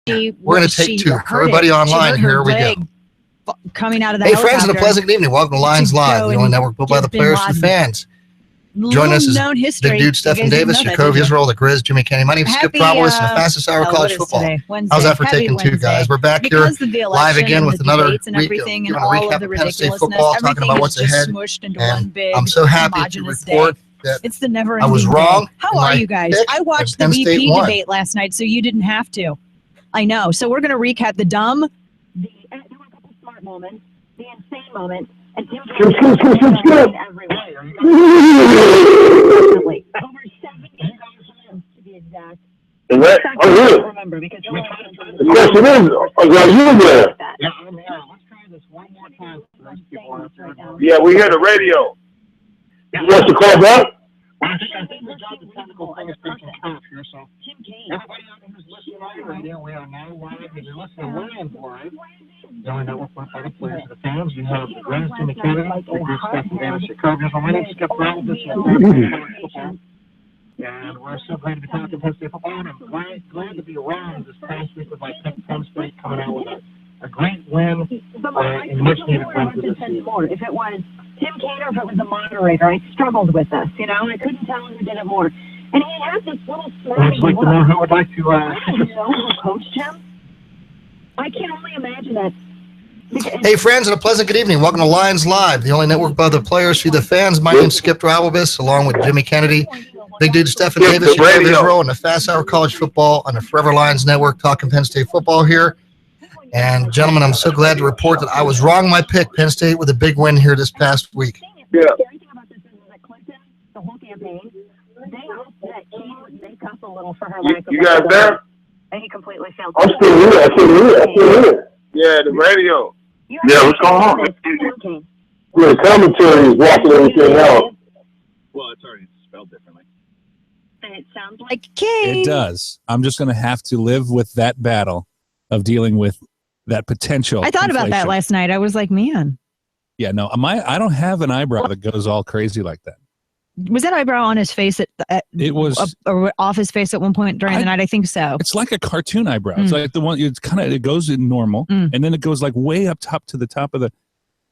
We're going to take two. For everybody online, here we go. Coming out of the Hey, friends, and a pleasant good evening. Welcome to Lions Live, the only network built by the players for the fans. Join us is Big Dude Stephen Davis, Yaacov, Yisrael, the Grizz, Jimmy Kenny. My name is Skip Dreibelbis, and the fastest hour of college football. How's that for taking two, guys? We're back here live again with another week. We're going to recap of Penn State football, talking about what's ahead. And I'm so happy to report that it's the never I was wrong. How are you guys? I watched the VP debate last night, so you didn't have to. I know. So we're going to recap the dumb, there were a couple smart moments, the insane moments, and Tim everywhere. Over 70 to be exact. Is that? Oh, really? Remember, because the question is, are you there? Yeah, I'm here. Let's try this one more time. Yeah, we hear the radio. You want to call back? I think we got the technical thing is taking care of here, so everybody out there who's listening on the radio, we are now live. If you're listening to Lions Live, the only network by the players and the fans, we have the Grizz, Jimmy Kenny, the Grizz, Stephen Davis, Yaacov. My name is Skip Dreibelbis, and we're so glad to be talking Penn State football, and I'm glad to be around this past week with my Penn State coming out with a great win, and much needed win for this season. If it was Tim Kaine or if it was the moderator, I struggled with this, I couldn't tell who did it more. And he had this little smirking I'd like to know who would like to, I don't know who coached him. I can only imagine that. Hey, friends, and a pleasant good evening. Welcome to Lions Live, the only network by the players for the fans. My name's Skip Dreibelbis, along with Jimmy Kennedy, Big Dude Stephen Davis, Yaacov, Yisrael, and the Fast Hour College Football on the Forever Lions Network, talking Penn State football here. And, gentlemen, I'm so glad to report that I was wrong. My pick, Penn State, with a big win here this past week. Yeah. The scary thing about this is that Clinton, the whole campaign, they hoped that he would make up a little for her lack of You guys there? and he completely failed. I'm still here. I still here. Yeah, the radio. Yeah, what's going on? Yeah, the commentary is blocking everything out. Well, it's already spelled differently. And it sounds like Kane. It does. I'm just going to have to live with that battle of dealing with that potential. I thought about that last night. I was like, man. Yeah, no, I don't have an eyebrow that goes all crazy like that. Was that eyebrow on his face? It was or off his face at one point during the night. I think so. It's like a cartoon eyebrow. It's like the one. It's kind of it goes in normal, and then it goes like way up top to the top of the.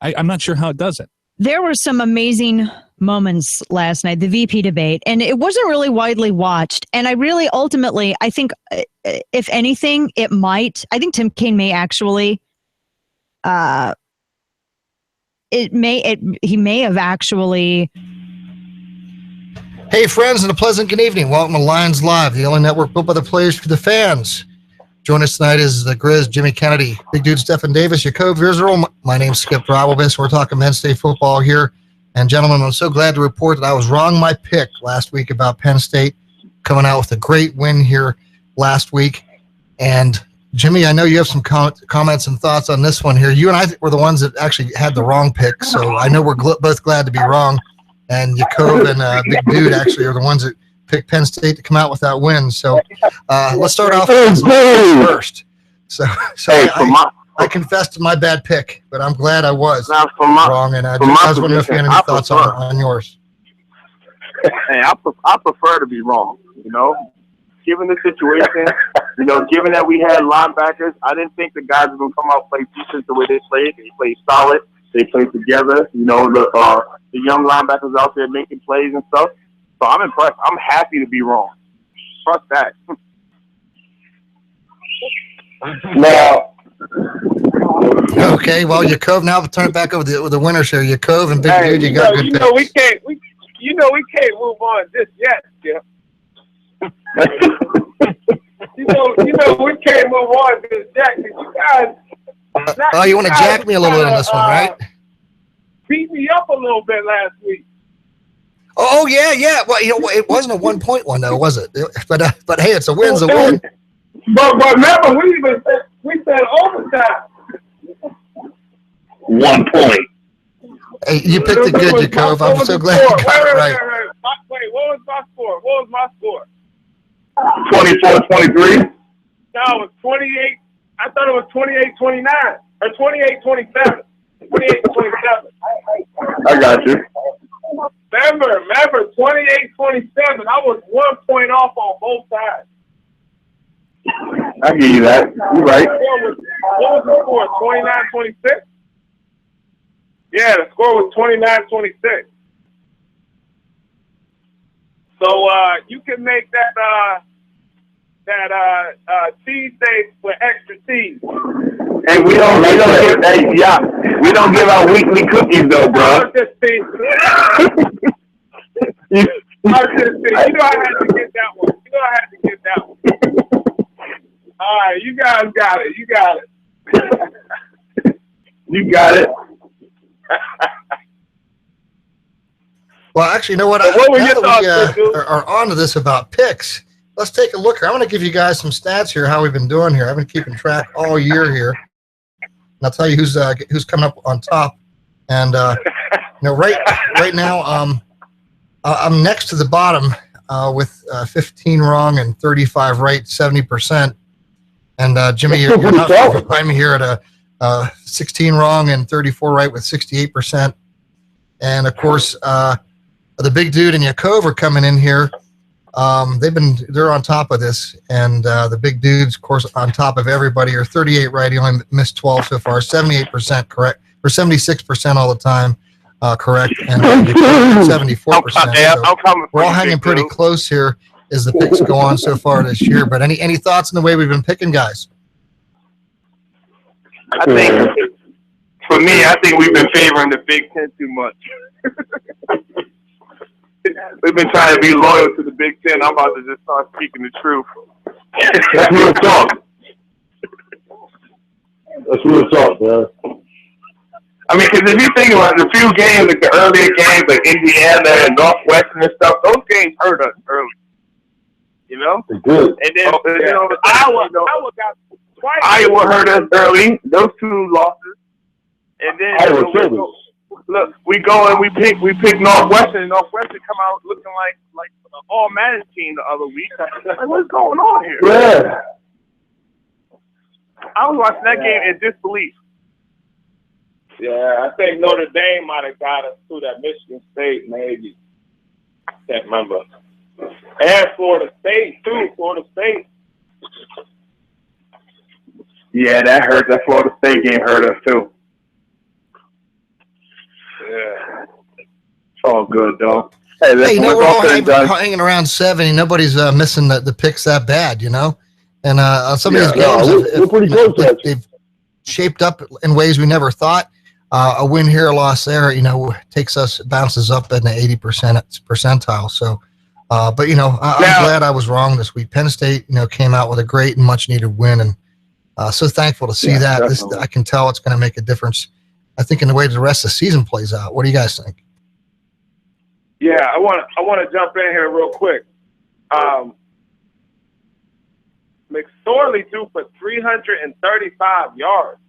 I'm not sure how it does it. There were some amazing moments last night, the VP debate, and it wasn't really widely watched. And I really, ultimately, I think, if anything, it might. I think Tim Kaine may actually. He may have actually. Hey, friends, and a pleasant good evening. Welcome to Lions Live, the only network built by the players for the fans. Join us tonight is the Grizz, Jimmy Kennedy, Big Dude Stephen Davis, Yaacov, Yisrael. My name's Skip Dreibelbis. We're talking Penn State football here. And, gentlemen, I'm so glad to report that I was wrong my pick last week about Penn State coming out with a great win here last week. And, Jimmy, I know you have some comments and thoughts on this one here. You and I were the ones that actually had the wrong pick, so I know we're both glad to be wrong. And Yaacov and Big Dude actually are the ones that picked Penn State to come out with that win. So let's start off first. So I confessed to my bad pick, but I'm glad I was wrong. And I was wondering if you had any thoughts on yours. Hey, I prefer to be wrong, Given the situation, given that we had linebackers, I didn't think the guys were going to come out and play defense the way they played. They played solid. They played together. The young linebackers out there making plays and stuff. So I'm impressed. I'm happy to be wrong. Trust that. Now. Okay, well, Yaacov, now we'll turn it back over to the winners here. Yaacov and Big Dude, you got good picks. We can't move on just yet, Skip. we can't move on just yet because you guys. You want to jack me a little bit on this one, right? Beat me up a little bit last week. Oh yeah. Well, it wasn't a 1-point one though, was it? But hey, it's a win's a win. But remember, we said overtime. 1 point. Hey, you picked it good, Yaacov. I'm so glad you got it right. Wait, what was my score? 24-23. No, it was 28. I thought it was 28-29 or 28-27. 28-27. I got you. Remember, 28-27. I was 1 point off on both sides. I give you that. You're right. What was the score? 29-26? Yeah, the score was 29-26. So you can make that cheesesteak with extra cheese. Hey, we don't give out weekly cookies though, bro. I was just saying. You know I had to get that one. All right, you guys got it. You got it. You got it. Well, actually, you know what? What were now your that we thoughts, are on to this about picks, let's take a look here. I'm going to give you guys some stats here, how we've been doing here. I've been keeping track all year here. And I'll tell you who's coming up on top. And, right now, I'm next to the bottom with 15 wrong and 35 right, 70%. And Jimmy, you're not far behind me here at 16 wrong and 34 right with 68%. And of course, the big dude and Yaacov are coming in here. They're on top of this, and the big dudes, of course, on top of everybody are 38 right. He only missed 12 so far, 78% correct, or 76% all the time correct, and 74%. So we're all hanging pretty close here as the picks go on so far this year. But any thoughts on the way we've been picking, guys? I think we've been favoring the Big Ten too much. We've been trying to be loyal to the Big Ten. I'm about to just start speaking the truth. That's real talk. That's real talk, man. I mean, because if you think about the few games, like the earlier games, like Indiana and Northwestern and stuff, those games hurt us early. You know? They did. And then, Iowa got twice. Iowa hurt us early. Those two losses. And then, look, we go and we pick Northwestern, and Northwestern come out looking like an all-managed team the other week. Like, what's going on here? Yeah. I was watching that game in disbelief. Yeah, I think Notre Dame might have got us to that Michigan State, maybe. Can't remember. And Florida State, too. Florida State. Yeah, that hurt. That Florida State game hurt us, too. Yeah. It's all good, though. Hey, we're all hanging around 70. Nobody's missing the picks that bad, you know? And some of these games, we're pretty close. They've shaped up in ways we never thought. A win here, a loss there, bounces up in the 80% percentile. So, but, I'm glad I was wrong this week. Penn State, came out with a great and much needed win. And so thankful to see that. I can tell it's going to make a difference, I think, in the way the rest of the season plays out. What do you guys think? Yeah, I want to jump in here real quick. McSorley threw for 335 yards.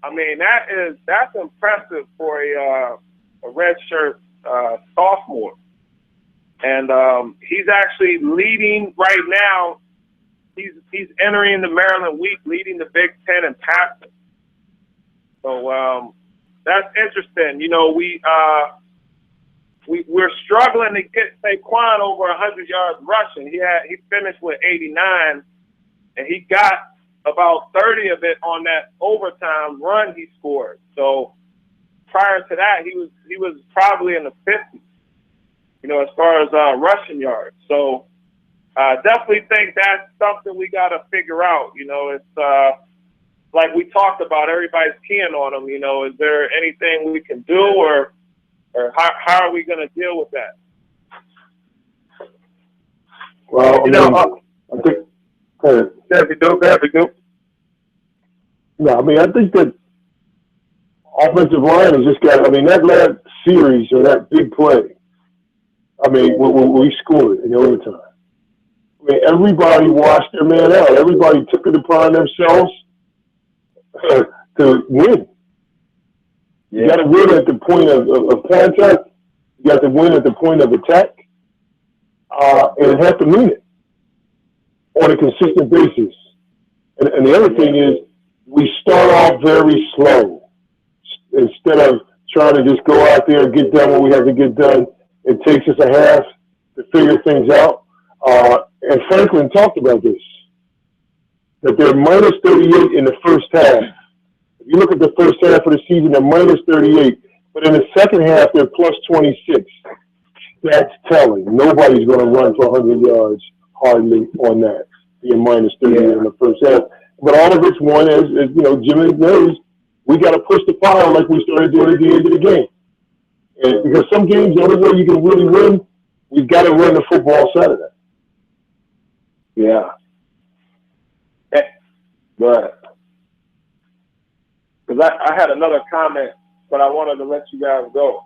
I mean, that's impressive for a redshirt sophomore. And he's actually leading right now. He's entering the Maryland week, leading the Big Ten in passing. So that's interesting. We're struggling to get Saquon over 100 yards rushing. He finished with 89, and he got about 30 of it on that overtime run he scored. So prior to that, he was probably in the 50s, as far as rushing yards. So definitely think that's something we got to figure out. It's like we talked about, everybody's keying on him. Is there anything we can do, or how are we going to deal with that? Well, I think. No, I think that offensive line has just got. That last series or that big play. When we scored in overtime. Everybody washed their man out. Everybody took it upon themselves to win. You got to win at the point of contact. You got to win at the point of attack, and have to mean it on a consistent basis. And the other thing is, we start off very slow. Instead of trying to just go out there and get done what we have to get done, it takes us a half to figure things out. And Franklin talked about this. that they're minus 38 in the first half. If you look at the first half of the season, they're minus 38. But in the second half, they're plus 26. That's telling. Nobody's going to run for 100 yards hardly on that, being minus 38 in the first half. But all of it's one, as you know, Jimmy knows, we got to push the pile like we started doing at the end of the game. And because some games, the only way you can really win, you've got to run the football side of that. Yeah. Right. Because I had another comment, but I wanted to let you guys go.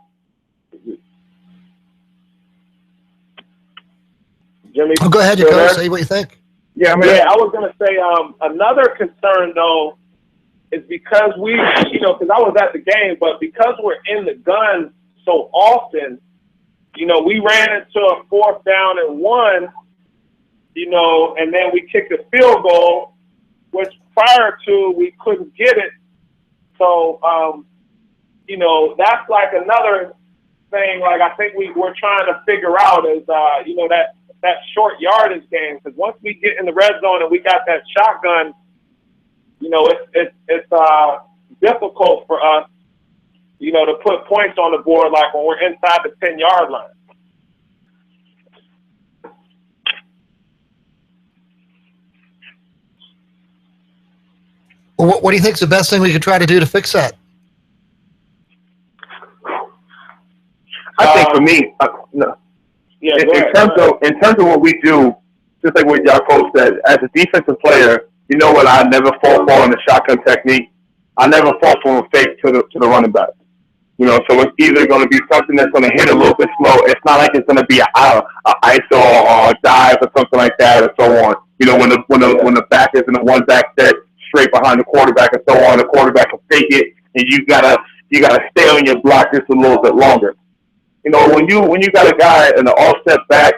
Jimmy? Oh, go ahead, Yaacov. Say what you think. Yeah, I was going to say another concern, though, is because we, because I was at the game, but because we're in the gun so often, we ran into a 4th down and 1, and then we kicked a field goal, which prior to we couldn't get it. So, that's like another thing, like I think we're trying to figure out is, that short yardage game. Because once we get in the red zone and we got that shotgun, it's difficult for us, to put points on the board like when we're inside the 10-yard line. Well, what do you think is the best thing we could try to do to fix that? I think for me, no. Yeah, in terms of what we do, just like what Yaacov said, as a defensive player, you know what? I never fall for in the shotgun technique. I never fall for a fake to the running back. So it's either going to be something that's going to hit a little bit slow. It's not like it's going to be an ISO or a dive or something like that or so on. When the back is in the one back set straight behind the quarterback and so on, the quarterback will fake it, and you gotta stay on your block just a little bit longer. When you got a guy in the offset back,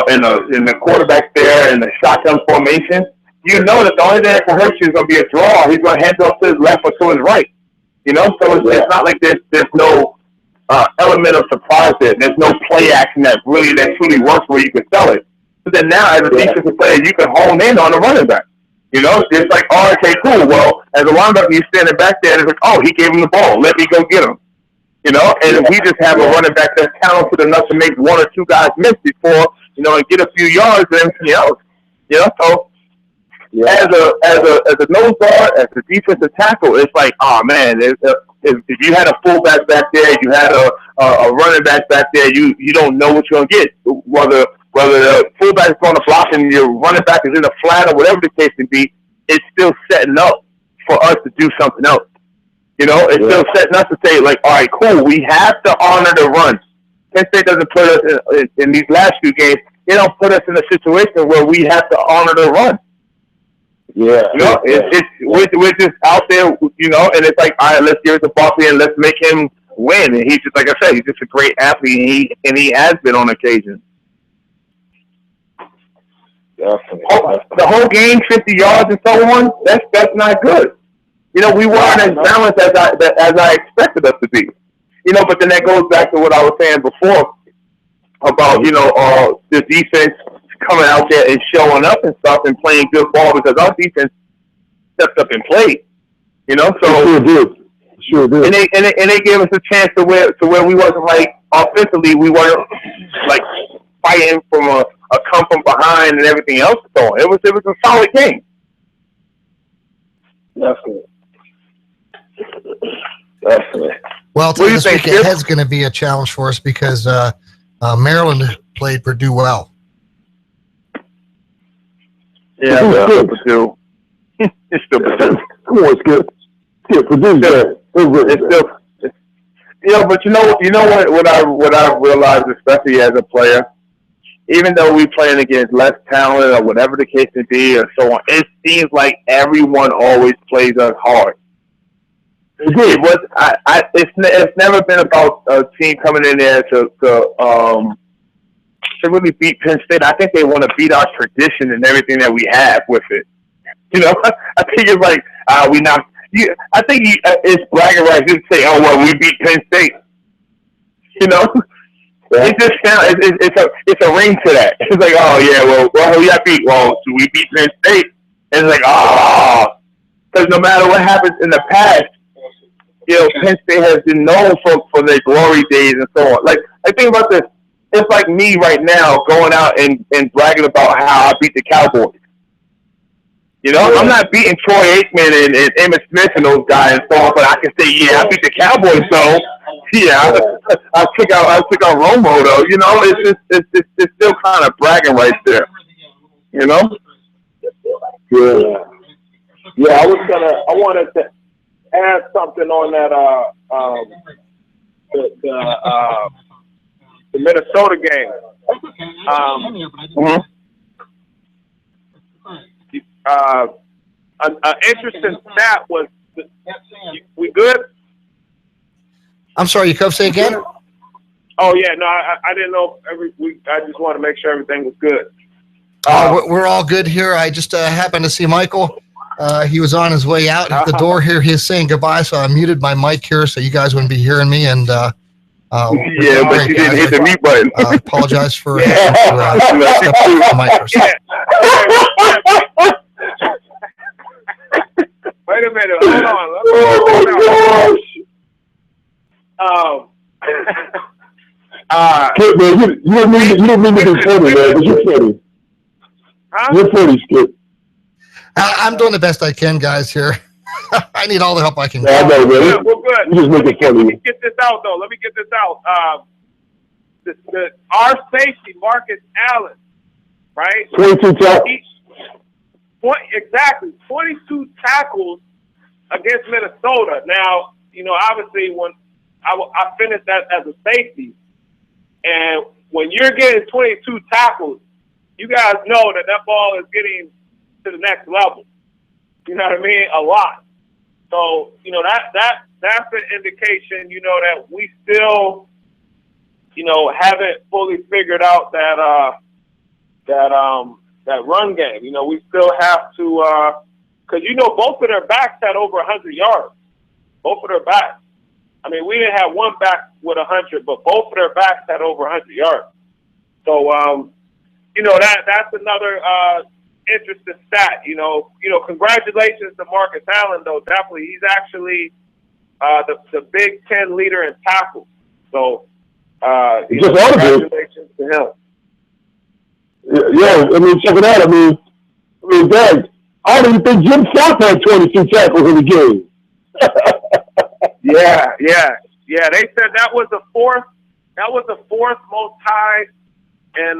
in the quarterback there in the shotgun formation, you know that the only thing that can hurt you is going to be a draw. He's going to hand off to his left or to his right. So it's not like there's no element of surprise there. There's no play action that truly works where you can sell it. But then now, as a defensive player, you can hone in on the running back. It's like, oh, okay, cool. Well, as a linebacker, you're standing back there, and it's like, oh, he gave him the ball. Let me go get him. And we just have a running back that's talented enough to make one or two guys miss before, and get a few yards and everything else. So as a nose guard, as a defensive tackle, it's like, oh man, if you had a fullback back there, you had a running back back there, you don't know what you're gonna get. Whether the fullback is going to block and your running back is in the flat or whatever the case may be, it's still setting up for us to do something else. It's still setting us to say, like, all right, cool, we have to honor the run. Penn State doesn't put us in these last few games. They don't put us in a situation where we have to honor the run. Yeah. We're just out there, and it's like, all right, let's give it to Barkley and let's make him win. And he's just, like I said, he's just a great athlete, and he has been on occasion. The whole game, 50 yards and so on, that's not good. We weren't as balanced as I expected us to be. But then that goes back to what I was saying before about, the defense coming out there and showing up and stuff and playing good ball because our defense stepped up and played. So Sure did. And they gave us a chance to where we wasn't like offensively, we weren't like fighting from a come from behind and everything else. So it was a solid game. Definitely. Well, this week ahead is going to be a challenge for us because Maryland played Purdue well. Yeah, Purdue. It's still Purdue. Come on, Skip. Yeah, Purdue's bad. It's still, but you know what I realized, especially as a player, even though we playing against less talent or whatever the case may be or so on, it seems like everyone always plays us hard. It's never been about a team coming in there to really beat Penn State. I think they want to beat our tradition and everything that we have with it. I think it's like we knocked. I think it's bragging rights to say, "Oh well, we beat Penn State." It just sounds it's a ring to that. It's like, oh yeah, well who y'all beat? Well, so we beat Penn State. And it's like, because no matter what happens in the past, Penn State has been known for their glory days and so on. Like think about this. It's like me right now going out and bragging about how I beat the Cowboys. I'm not beating Troy Aikman and Emmitt Smith and those guys and so on, but I can say, yeah, I beat the Cowboys, so yeah, I took out Romo though. It's still kind of bragging right there. Yeah. Yeah, I wanted to add something on that the Minnesota game. An interesting stat was we good? I'm sorry, Yaacov, say again? Oh yeah, no, I didn't know I just want to make sure everything was good. We're all good here. I just happened to see Michael. He was on his way out the door here. He's saying goodbye, so I muted my mic here so you guys wouldn't be hearing me. And but you didn't hit the mute button. Apologize for having to step through the mic for a second. Wait a minute, hold on. Skip, man, you don't mean to be funny, man, but you're funny. Huh? You're funny, Skip. I'm doing the best I can, guys, here. I need all the help I can get. I know, man. We're good. You just make it funny. Let me get this out, though. Our safety, Marcus Allen, right? 22 tackles. Exactly. 22 tackles against Minnesota. Now, obviously, when I finished that as a safety, and when you're getting 22 tackles, you guys know that ball is getting to the next level. You know what I mean? A lot. So, that's an indication, that we still, haven't fully figured out that run game. We still have to, because both of their backs had over 100 yards. Both of their backs. I mean, we didn't have one back with 100, but both of their backs had over 100 yards. So, that's another interesting stat. Congratulations to Marcus Allen, though. Definitely, he's actually the Big Ten leader in tackles. So, congratulations to him. Yeah, I mean, check it out. I mean, Dad, I don't even think Jim South had 22 tackles in the game. Yeah. They said that was the fourth most tied in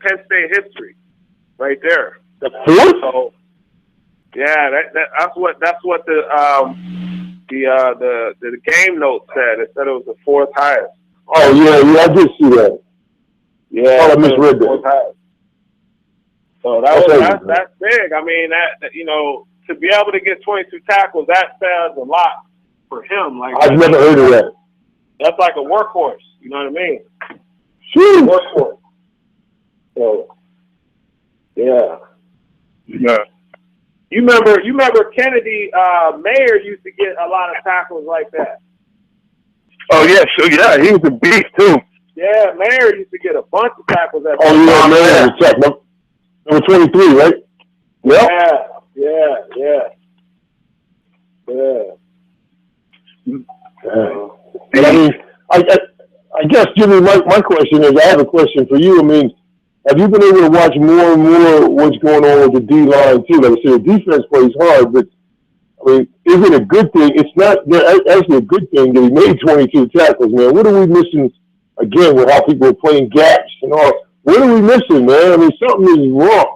Penn State history, right there. The fourth? So, yeah, that's what the game note said. It said it was the fourth highest. Oh yeah, I did see that. Yeah, I misread that. So that's big. I mean, that to be able to get 22 tackles, that says a lot for him. Like I've never heard of that. That's like a workhorse. You know what I mean? Sure. Workhorse. So, yeah. You remember Kennedy Mayer used to get a lot of tackles like that. Oh yeah, sure. Yeah, he was a beast too. Yeah, Mayer used to get a bunch of tackles at Oh yeah, Mayer. Number 23, right? Yep. Yeah. I mean, I guess, Jimmy, my question is, I have a question for you. I mean, have you been able to watch more and more what's going on with the D-line, too? Like I said, the defense plays hard, but, I mean, is it a good thing? It's not actually a good thing that he made 22 tackles, man. What are we missing, again, with how people are playing gaps and all? What are we missing, man? I mean, something is wrong.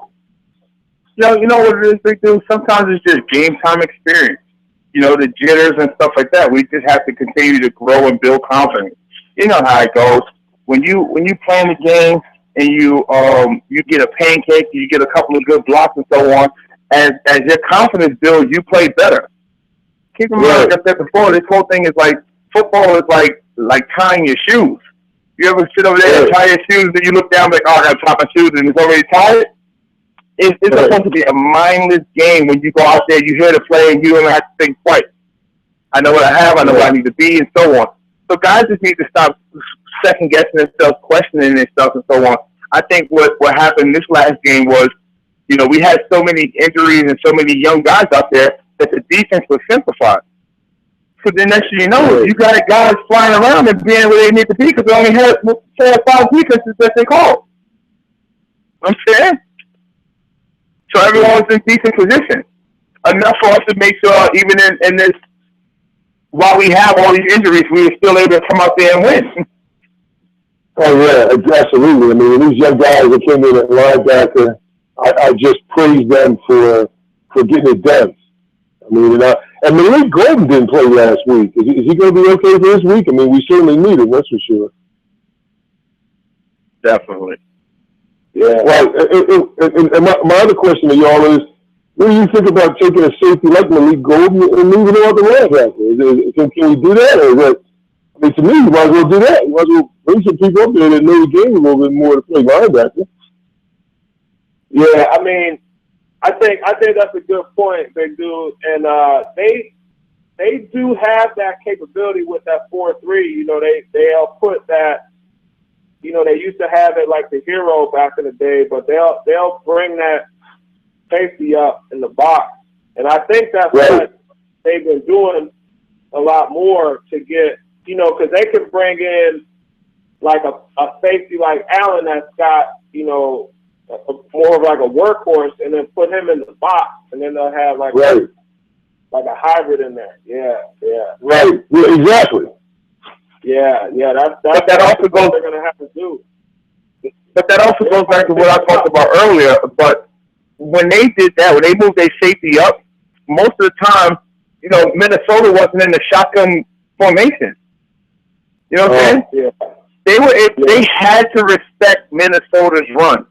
You know what it is, Big Dude? Sometimes it's just game time experience. The jitters and stuff like that. We just have to continue to grow and build confidence. You know how it goes. When you play in the game and you get a pancake, you get a couple of good blocks and so on, as your confidence builds, you play better. Keep in mind, like I said before, this whole thing is like football is like tying your shoes. You ever sit over there and tie your shoes and you look down like, oh, I got to tie my shoes and it's already tied? It's supposed to be a mindless game when you go out there, you hear the play, and you don't have to think twice. I know what I have, I know what I need to be, and so on. So guys just need to stop second-guessing themselves, questioning themselves, and so on. I think what happened this last game was, You know, we had so many injuries and so many young guys out there that the defense was simplified. So then next thing you know, you got guys flying around and being where they need to be because they only had 4 or 5 defenses that they called. I'm saying? So everyone was in decent position. Enough for us to make sure even in this, while we have all these injuries, we were still able to come out there and win. Oh, yeah, absolutely. I mean, these young guys that came in at linebacker, I just praise them for getting it done. I mean, and Malik Golden didn't play last week. Is he going to be okay for this week? I mean, we certainly need him, that's for sure. Definitely. Yeah. Well, and my other question to y'all is, what do you think about taking a safety like Malik Golden and moving him out the linebacker? Can we do that? Or is that, I mean, to me, you might as well do that. You might as well bring some people up there that know the game a little bit more to play linebacker. Yeah, I mean, I think that's a good point, big dude. And they do have that capability with that 4-3. You know, they'll put that. You know, they used to have it like the hero back in the day, but they'll bring that safety up in the box, and I think that's what they've been doing a lot more to get. You know, because they can bring in like a safety like Allen that's got, you know, more of like a workhorse, and then put him in the box, and then they'll have like a hybrid in there. Yeah. Right. Yeah, exactly. Yeah. That also goes. They're gonna have to do. But that also goes back to what I talked about earlier. But when they did that, when they moved their safety up, most of the time, you know, Minnesota wasn't in the shotgun formation. You know what I'm saying? Yeah. They had to respect Minnesota's run.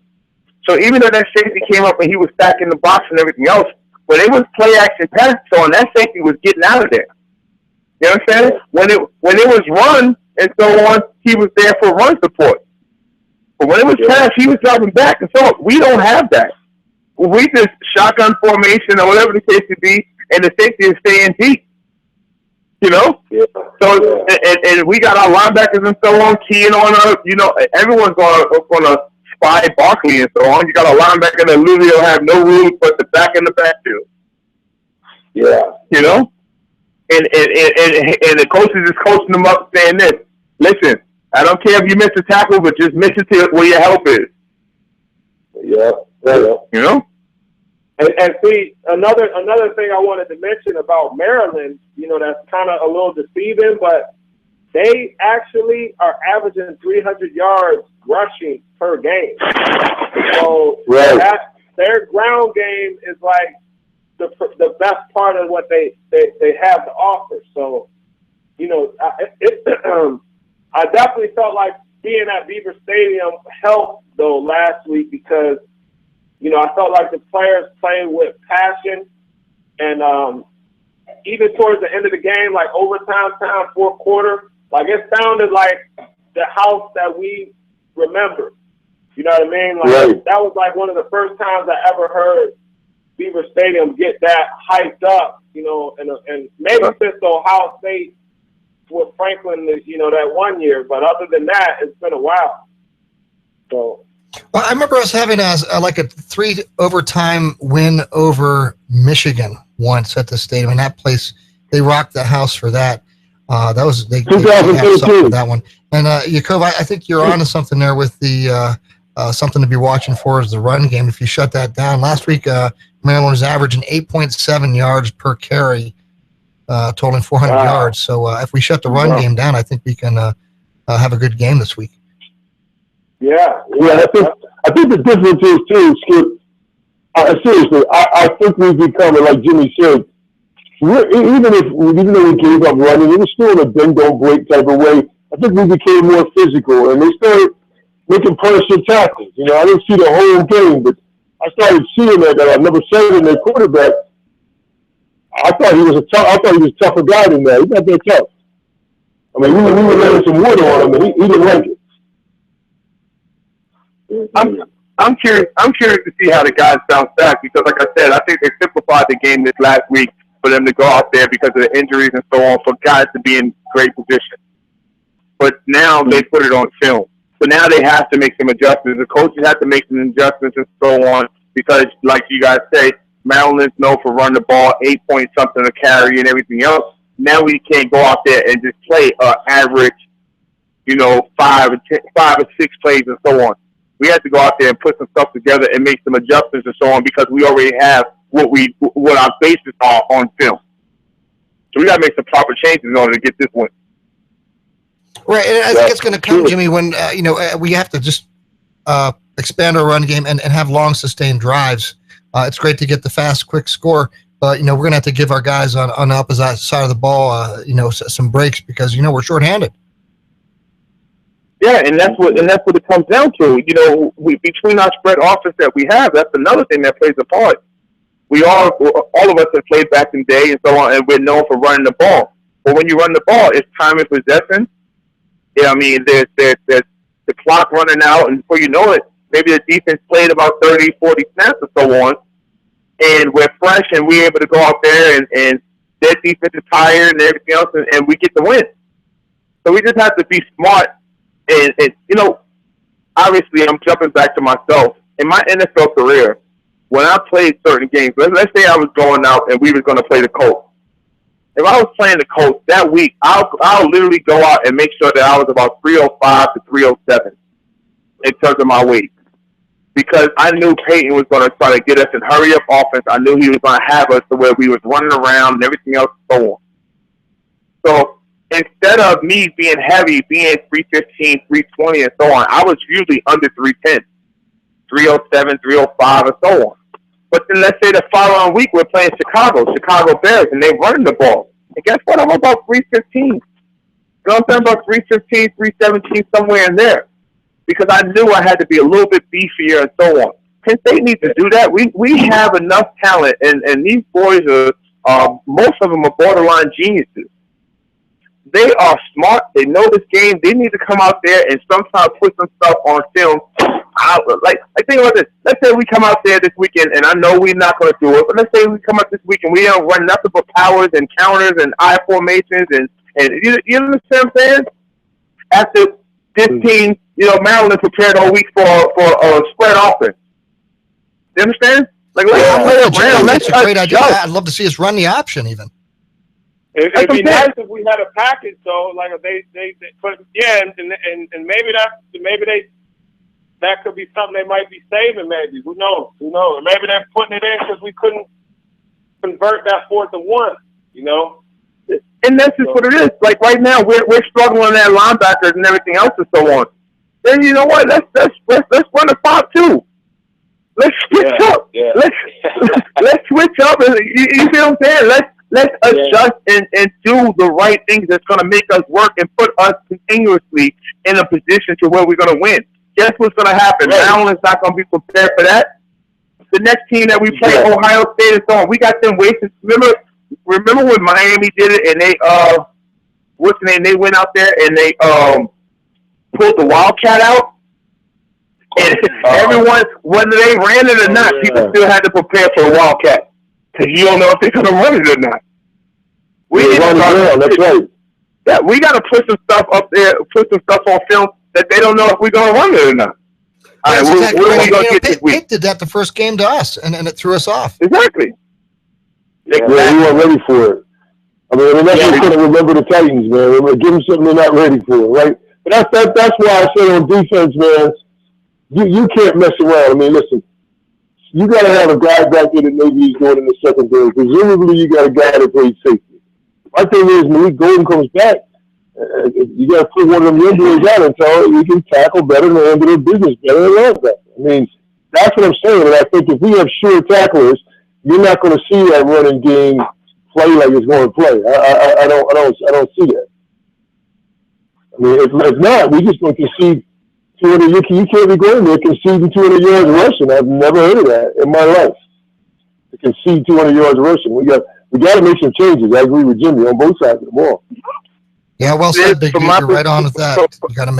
So even though that safety came up and he was stacking the box and everything else, when it was play action pass on, that safety was getting out of there. You know what I'm saying? When it was run and so on, he was there for run support. But when it was pass, he was dropping back and so on. We don't have that. We just shotgun formation or whatever the case would be, and the safety is staying deep. You know? Yeah. So and we got our linebackers and so on keying on us. You know, everyone's gonna spy Barkley and so on. You got a linebacker that literally will have no room but the back in the backfield. Yeah. You know? And the coaches is coaching them up saying this. Listen, I don't care if you miss a tackle, but just miss it to where your help is. Yeah. You know? And see, another thing I wanted to mention about Maryland, you know, that's kind of a little deceiving, but they actually are averaging 300 yards rushing per game. So their ground game is like the best part of what they have to offer. So, you know, I definitely felt like being at Beaver Stadium helped, though, last week because, you know, I felt like the players played with passion. And even towards the end of the game, like overtime time, fourth quarter, like it sounded like the house that we remember. You know what I mean? Like that was like one of the first times I ever heard Beaver Stadium get that hyped up, you know, and maybe since the Ohio State with Franklin, you know, that one year. But other than that, it's been a while. So. Well, I remember us having a 3 overtime win over Michigan once at the stadium, and that place they rocked the house for that. That was they had something for that one. And Yaacov, I think you're onto something there with the something to be watching for is the run game. If you shut that down, last week Maryland was averaging 8.7 yards per carry, totaling 400 yards. So if we shut the run game down, I think we can have a good game this week. Yeah. I think the difference is too, Skip. Seriously, I think we've become, like Jimmy said, even though we gave up running, it was still in a bend don't break type of way. I think we became more physical, and they started making punishing tackles. You know, I didn't see the whole game, but I started seeing that. I never said it in their quarterback. I thought he was a tougher guy than that. He's not that tough. I mean, we were laying some wood on him, and he didn't like it. I'm curious to see how the guys bounce back because, like I said, I think they simplified the game this last week for them to go out there because of the injuries and so on for guys to be in great position. But now they put it on film. So now they have to make some adjustments. The coaches have to make some adjustments and so on because, like you guys say, Maryland's known for running the ball, 8 point something to carry and everything else. Now we can't go out there and just play average, 5 or 6 plays and so on. We have to go out there and put some stuff together and make some adjustments and so on, because we already have what our bases are on film. So we got to make some proper changes in order to get this win. Right, and I think it's going to come, Jimmy, when we have to just expand our run game and have long, sustained drives. It's great to get the fast, quick score, but we're going to have to give our guys on the opposite side of the ball, some breaks, because we're shorthanded. Yeah, and that's what it comes down to. Between our spread offense that we have, that's another thing that plays a part. All of us have played back in the day and so on, and we're known for running the ball. But when you run the ball, it's time and possession. There's the clock running out, and before you know it, maybe the defense played about 30, 40 snaps or so on, and we're fresh and we're able to go out there and their defense is tired and everything else, and we get the win. So we just have to be smart. And obviously I'm jumping back to myself. In my NFL career, when I played certain games, let's say I was going out and we were going to play the Colts. If I was playing the Colts that week, I'll literally go out and make sure that I was about 305 to 307 in terms of my weight. Because I knew Peyton was going to try to get us in hurry-up offense. I knew he was going to have us to where we was running around and everything else and so on. So instead of me being heavy, being 315, 320 and so on, I was usually under 310, 307, 305 and so on. But then let's say the following week we're playing Chicago Bears, and they're running the ball. And guess what? I'm about 315. You know what I'm saying? About 315, 317, somewhere in there. Because I knew I had to be a little bit beefier and so on. Penn State needs to do that. We have enough talent, and these boys are, most of them are borderline geniuses. They are smart. They know this game. They need to come out there and sometimes put some stuff on film. Like think about this. Let's say we come out there this weekend, and I know we're not going to do it, but let's say we come out this week and we don't run nothing but powers and counters and I formations, and you understand what I'm saying? After this team, Maryland prepared all week for a spread offense. You understand? That's a great idea. I'd love to see us run the option even. It'd be nice if we had a package, though. Like but yeah, and maybe that could be something they might be saving. Maybe who knows? Maybe they're putting it in because we couldn't convert that 4th and 1. And that's just what it is. Like right now, we're struggling at linebackers and everything else and so on. Then you know what? Let's run a 5-2. Let's switch up. Yeah. Let's switch up. And you see what I'm saying? Let's adjust and do the right things that's going to make us work and put us continuously in a position to where we're going to win. Guess what's going to happen? Right. Maryland's not going to be prepared for that. The next team that we play, Ohio State and so on, we got them wasting. Remember when Miami did it and they went out there and they pulled the Wildcat out? And everyone, whether they ran it or not, people still had to prepare for the Wildcat. Because you don't know if they're going to run it or not. That's right. Yeah, we got to put some stuff up there, put some stuff on film that they don't know if we're going to run it or not. All right, what are we going to get this week? Pitt did that the first game to us, and it threw us off. Exactly. Yeah, we weren't ready for it. I mean, we're not just going to remember the Titans, man. We're going to give them something they're not ready for, right? But that's why I say on defense, man, you can't mess around. I mean, listen, you got to have a guy back there that knows what he's doing in the secondary. Presumably, you got a guy that plays safety. My thing is, Malik Golden comes back, you got to put one of them young boys out and tell him he can tackle better and handle their business better than linebacker. I mean, that's what I'm saying. And I think if we have sure tacklers, you're not going to see that running game play like it's going to play. I don't see that. I mean, if not, we just going to concede 200. You can't be going there conceding 200 yards rushing. I've never heard of that in my life. To concede 200 yards rushing, we got to make some changes. I agree with Jimmy on both sides of the ball. Yeah, well said, Big Dude. You're right on with that. You got to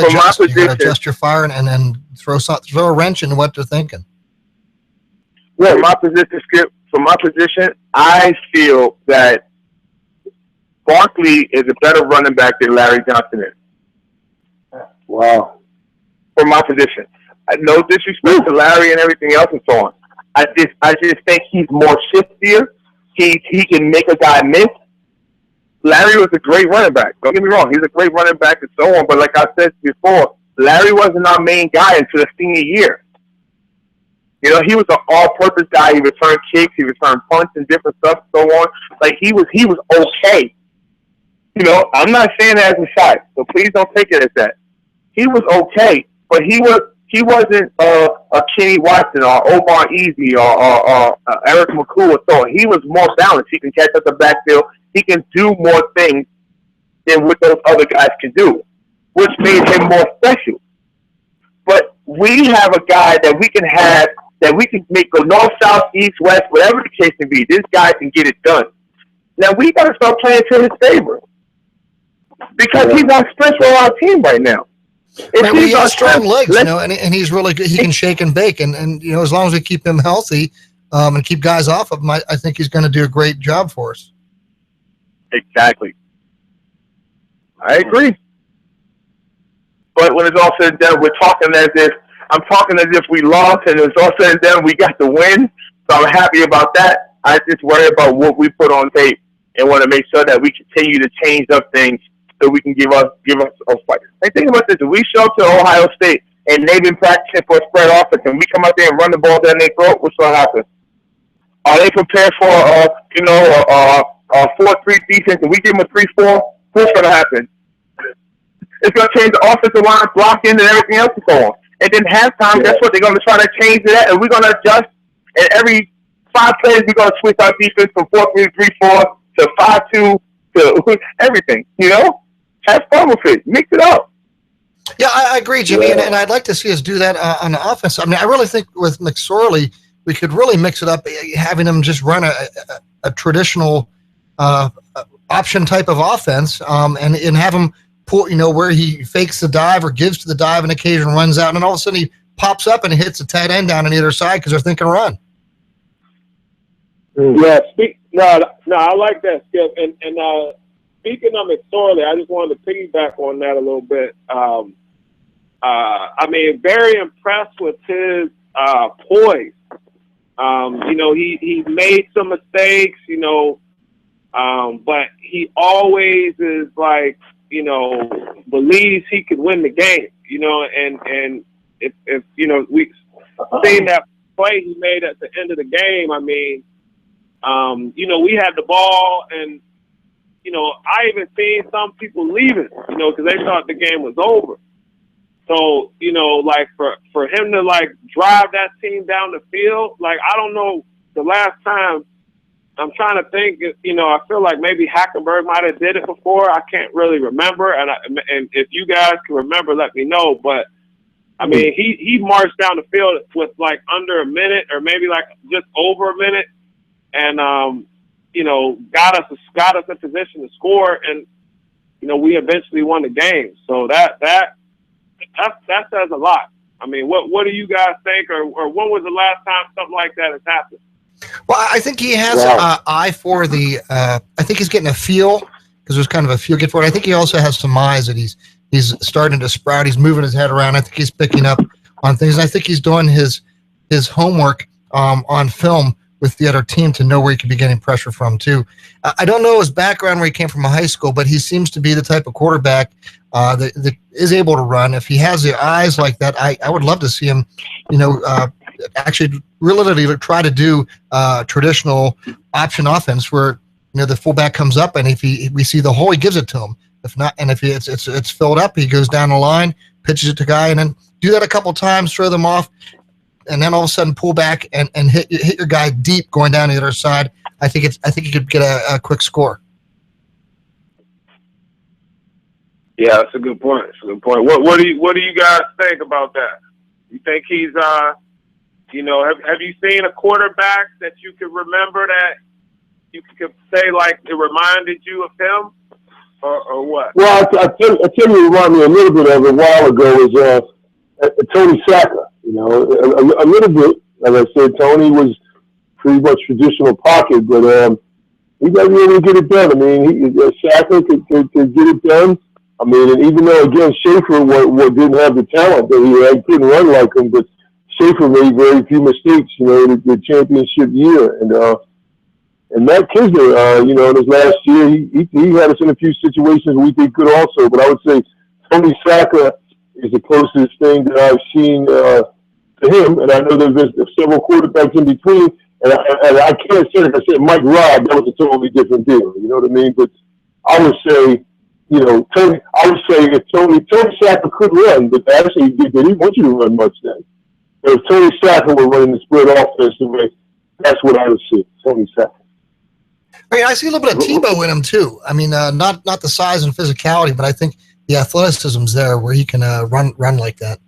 adjust. You got to adjust your fire and then throw a wrench into what they're thinking. Well, from my position, I feel that Barkley is a better running back than Larry Johnson is. Wow. From my position. No disrespect to Larry and everything else and so on. I just think he's more shiftier. He can make a guy miss. Larry was a great running back. Don't get me wrong. He's a great running back and so on. But like I said before, Larry wasn't our main guy until the senior year. You know, he was an all-purpose guy. He returned kicks. He returned punts and different stuff, so on. Like, he was okay. You know, I'm not saying that as a shot, so please don't take it as that. He was okay, but he wasn't a Kenny Watson or Omar Easy or Eric McCool or so on. He was more balanced. He can catch up the backfield. He can do more things than what those other guys can do, which made him more special. But we have a guy that we can make go north, south, east, west, whatever the case may be. This guy can get it done. Now we got to start playing to his favor because he's our strength for our team right now. Right, he has strong legs, you know, and he's really good. He can shake and bake, and you know, as long as we keep him healthy and keep guys off of him, I think he's going to do a great job for us. Exactly. I agree. But when it's all said and done, I'm talking as if we lost, and it's all said and done, we got the win. So I'm happy about that. I just worry about what we put on tape and want to make sure that we continue to change up things so we can give us a fight. Hey, think about this. If we show up to Ohio State and they've been practicing for a spread offense and we come out there and run the ball down their throat, what's going to happen? Are they prepared for a 4-3 defense and we give them a 3-4? What's going to happen? It's going to change the offensive line, blocking, and everything else and so on. And then halftime, guess what? They're going to try to change that, and we're going to adjust. And every 5 plays, we're going to switch our defense from 4-3, 3-4 to 5-2 to everything. You know, have fun with it. Mix it up. Yeah, I agree, Jimmy, and I'd like to see us do that on the offense. I mean, I really think with McSorley, we could really mix it up, having him just run a traditional option type of offense, and have him pull, you know, where he fakes the dive or gives to the dive and occasionally runs out, and then all of a sudden he pops up and hits a tight end down on either side because they're thinking run. Yeah, I like that, Skip. And speaking of McSorley, I just wanted to piggyback on that a little bit. I mean, very impressed with his poise. You know, he made some mistakes, you know, but he always is like, you know, believes he could win the game, you know, and if you know, we seen that play he made at the end of the game. I mean, you know, we had the ball, and you know, I even seen some people leaving, you know, because they thought the game was over. So, you know, like for him to like drive that team down the field, like I don't know the last time. I'm trying to think, you know, I feel like maybe Hackenberg might have did it before. I can't really remember. And if you guys can remember, let me know. But, I mean, he marched down the field with like under a minute or maybe like just over a minute and, you know, got us in position to score. And, you know, we eventually won the game. So that says a lot. I mean, what do you guys think? Or when was the last time something like that has happened? Well, I think he has an eye for the. I think he's getting a feel because there's kind of a feel get for it. I think he also has some eyes that he's starting to sprout. He's moving his head around. I think he's picking up on things. And I think he's doing his homework on film with the other team to know where he could be getting pressure from too. I don't know his background where he came from a high school, but he seems to be the type of quarterback that is able to run. If he has the eyes like that, I would love to see him, you know, actually really try to do traditional option offense where, you know, the fullback comes up and if we see the hole, he gives it to him. If not, and if it's filled up, he goes down the line, pitches it to guy, and then do that a couple times, throw them off, and then all of a sudden pull back and hit your guy deep going down the other side. I think you could get a quick score. Yeah, that's a good point. What do you guys think about that? You think he's you know, have you seen a quarterback that you could remember that you could say like it reminded you of him, or what? Well, I tell you, reminded me a little bit of a while ago was Tony Sacca. You know, a little bit. As I said, Tony was pretty much traditional pocket, but he doesn't really get it done. I mean, Sacca could get it done. I mean, and even though again Schaefer didn't have the talent that he had, couldn't run like him, but Schaefer made very few mistakes, the championship year. And Matt Kisner, in his last year, he had us in a few situations we did good also. But I would say Tony Saka is the closest thing that I've seen to him. And I know there's several quarterbacks in between. And I can't say, like I said, Mike Robb, that was a totally different deal. You know what I mean? But I would say, if Tony Saka could run, but actually he didn't want you to run much then. But if Tony Saka were running the spread offense the way, that's what I would say, Tony Saka. I mean, I see a little bit of Tebow in him too. I mean, not the size and physicality, but I think the athleticism's there where he can run like that.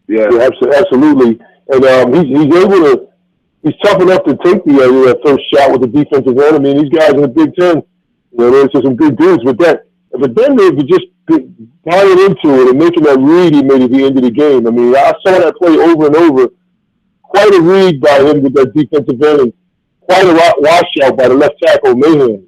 Yeah, absolutely. And he's tough enough to take the first shot with the defensive end. I mean, these guys in the Big Ten, there's some good dudes with that. But then they could just buying into it and making that read he made at the end of the game. I mean, I saw that play over and over. Quite a read by him with that defensive end, and quite a washout by the left tackle, Mahan,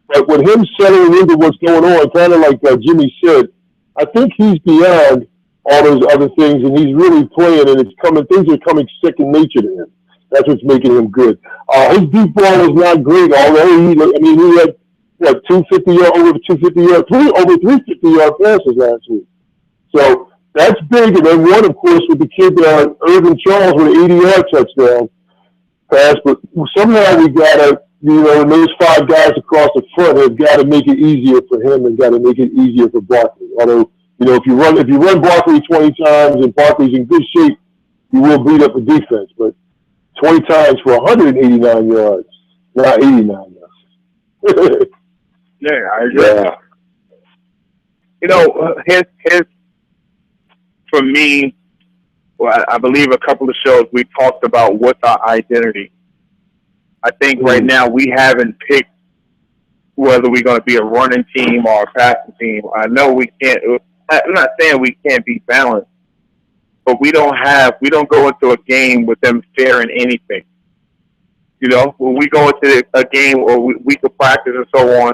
But with him settling into what's going on, kind of like Jimmy said, I think he's beyond all those other things, and he's really playing, and things are coming second nature to him. That's what's making him good. His deep ball is not great, although he had, over 350-yard passes last week. So that's big. And then one, of course, with the kid Irvin Charles with an 80-yard touchdown pass. But somehow we got to, and those 5 guys across the front have got to make it easier for him and got to make it easier for Barkley. Although, if you run Barkley 20 times and Barkley's in good shape, you will beat up the defense. But 20 times for 189 yards, not 89 yards. Yeah, I agree. Yeah. His for me, well, I believe a couple of shows we talked about what's our identity. I think right now we haven't picked whether we're going to be a running team or a passing team. I know we can't. I'm not saying we can't be balanced, but we don't go into a game with them fearing anything. When we go into a game or we could practice and so on,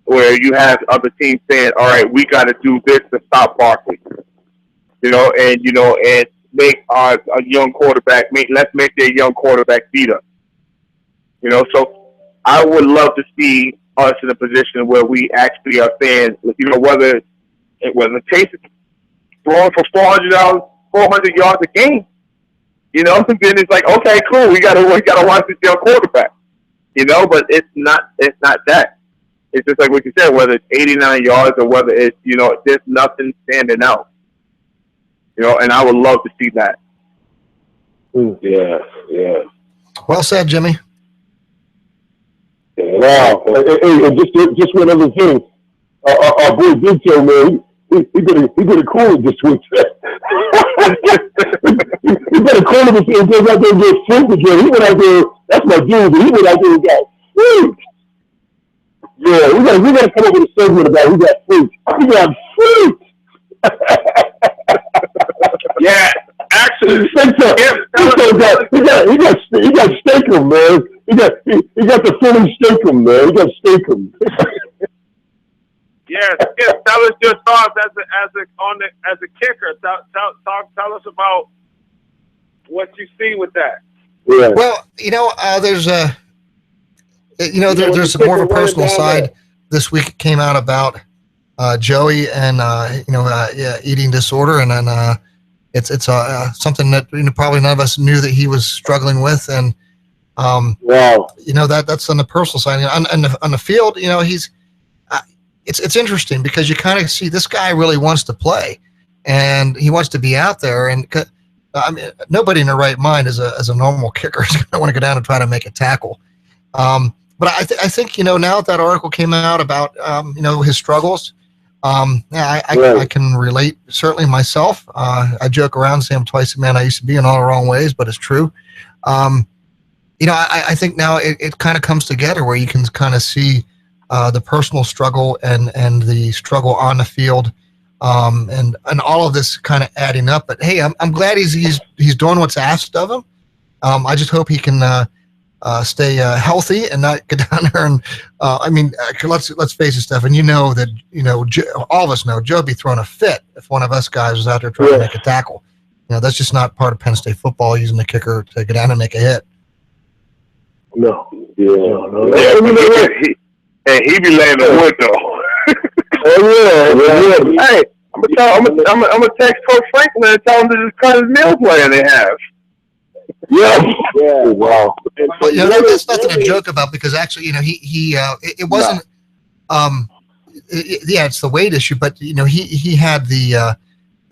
where you have other teams saying, all right, we got to do this to stop Barkley. And make our young quarterback, let's make their young quarterback beat us. So I would love to see us in a position where we actually are saying, whether Chase is throwing for 400 yards a game, then it's like, okay, cool, we gotta watch this young quarterback, but it's not that. It's just like what you said, whether it's 89 yards or whether it's, there's nothing standing out. And I would love to see that. Yeah. Well said, Jimmy. Wow. Hey, just one other thing. Our boy Dito, man, he better call it this week. He better call it before he goes out there and get fruit again. He went out there, that's my dude, but he went out there and got fruit. Yeah, we gotta come up with a segment about who got fruit. He got fruit. Yeah, actually, he got Steakum, man. He got the Philly Steakum, man. He got Steakum. Yes. Tell us your thoughts as a kicker. Tell us about what you see with that. Yeah. Well, there's there's more of a personal side. This week it came out about Joey and eating disorder, and then it's something that probably none of us knew that he was struggling with, and wow, that's on the personal side. On the field, he's it's interesting because you kind of see this guy really wants to play, and he wants to be out there, and I mean nobody in their right mind as a normal kicker is going to want to go down and try to make a tackle. But I think now that article came out about his struggles. I can relate, certainly myself. I joke around, say I'm twice the man I used to be in all the wrong ways, but it's true. I think now it kind of comes together where you can kind of see the personal struggle and the struggle on the field, and all of this kind of adding up. But hey, I'm glad he's doing what's asked of him. I just hope he can stay healthy and not get down there. And let's face it, Stephen. You know that all of us know Joe'd be throwing a fit if one of us guys was out there trying to make a tackle. That's just not part of Penn State football. Using the kicker to get down and make a hit. No. Yeah, he be laying the wood though. Hey, I'm gonna text Coach Franklin and tell him to just cut his meal plan they have. Yeah. Wow. But that's nothing to joke about, because actually, it wasn't. It's the weight issue, but he had the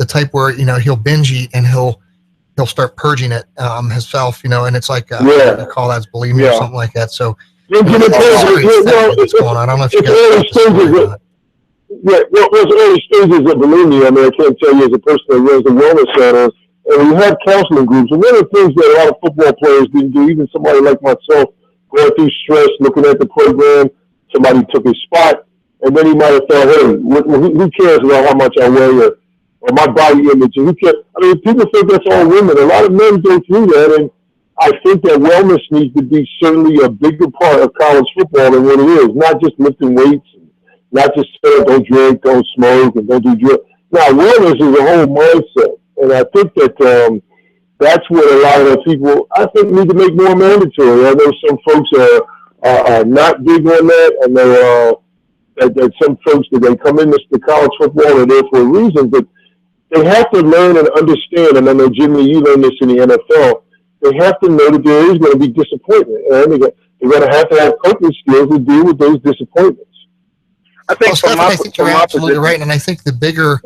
type where he'll binge eat and he'll start purging it himself, and it's like they call that bulimia or something like that. So what's going on? I don't know if you guys. Those early stages of bulimia. I mean, I can't tell you as a person that runs the wellness center, and we have counseling groups. And one of the things that a lot of football players didn't do, even somebody like myself, going through stress, looking at the program, somebody took his spot, and then he might have thought, hey, who cares about how much I weigh or my body image? And who cares? I mean, people think that's all women. A lot of men go through that, and I think that wellness needs to be certainly a bigger part of college football than what it is. Not just lifting weights, not just saying don't drink, don't smoke, and don't do drugs. Now, wellness is a whole mindset, and I think that that's what a lot of the people, I think, need to make more mandatory. I know some folks are not big on that, and that some folks, that they come into college football, they're there for a reason, but they have to learn and understand, and I know, Jimmy, you learned this in the NFL, they have to know that there is going to be disappointment, and they're going to have coping skills to deal with those disappointments. I think you're absolutely right, and I think the bigger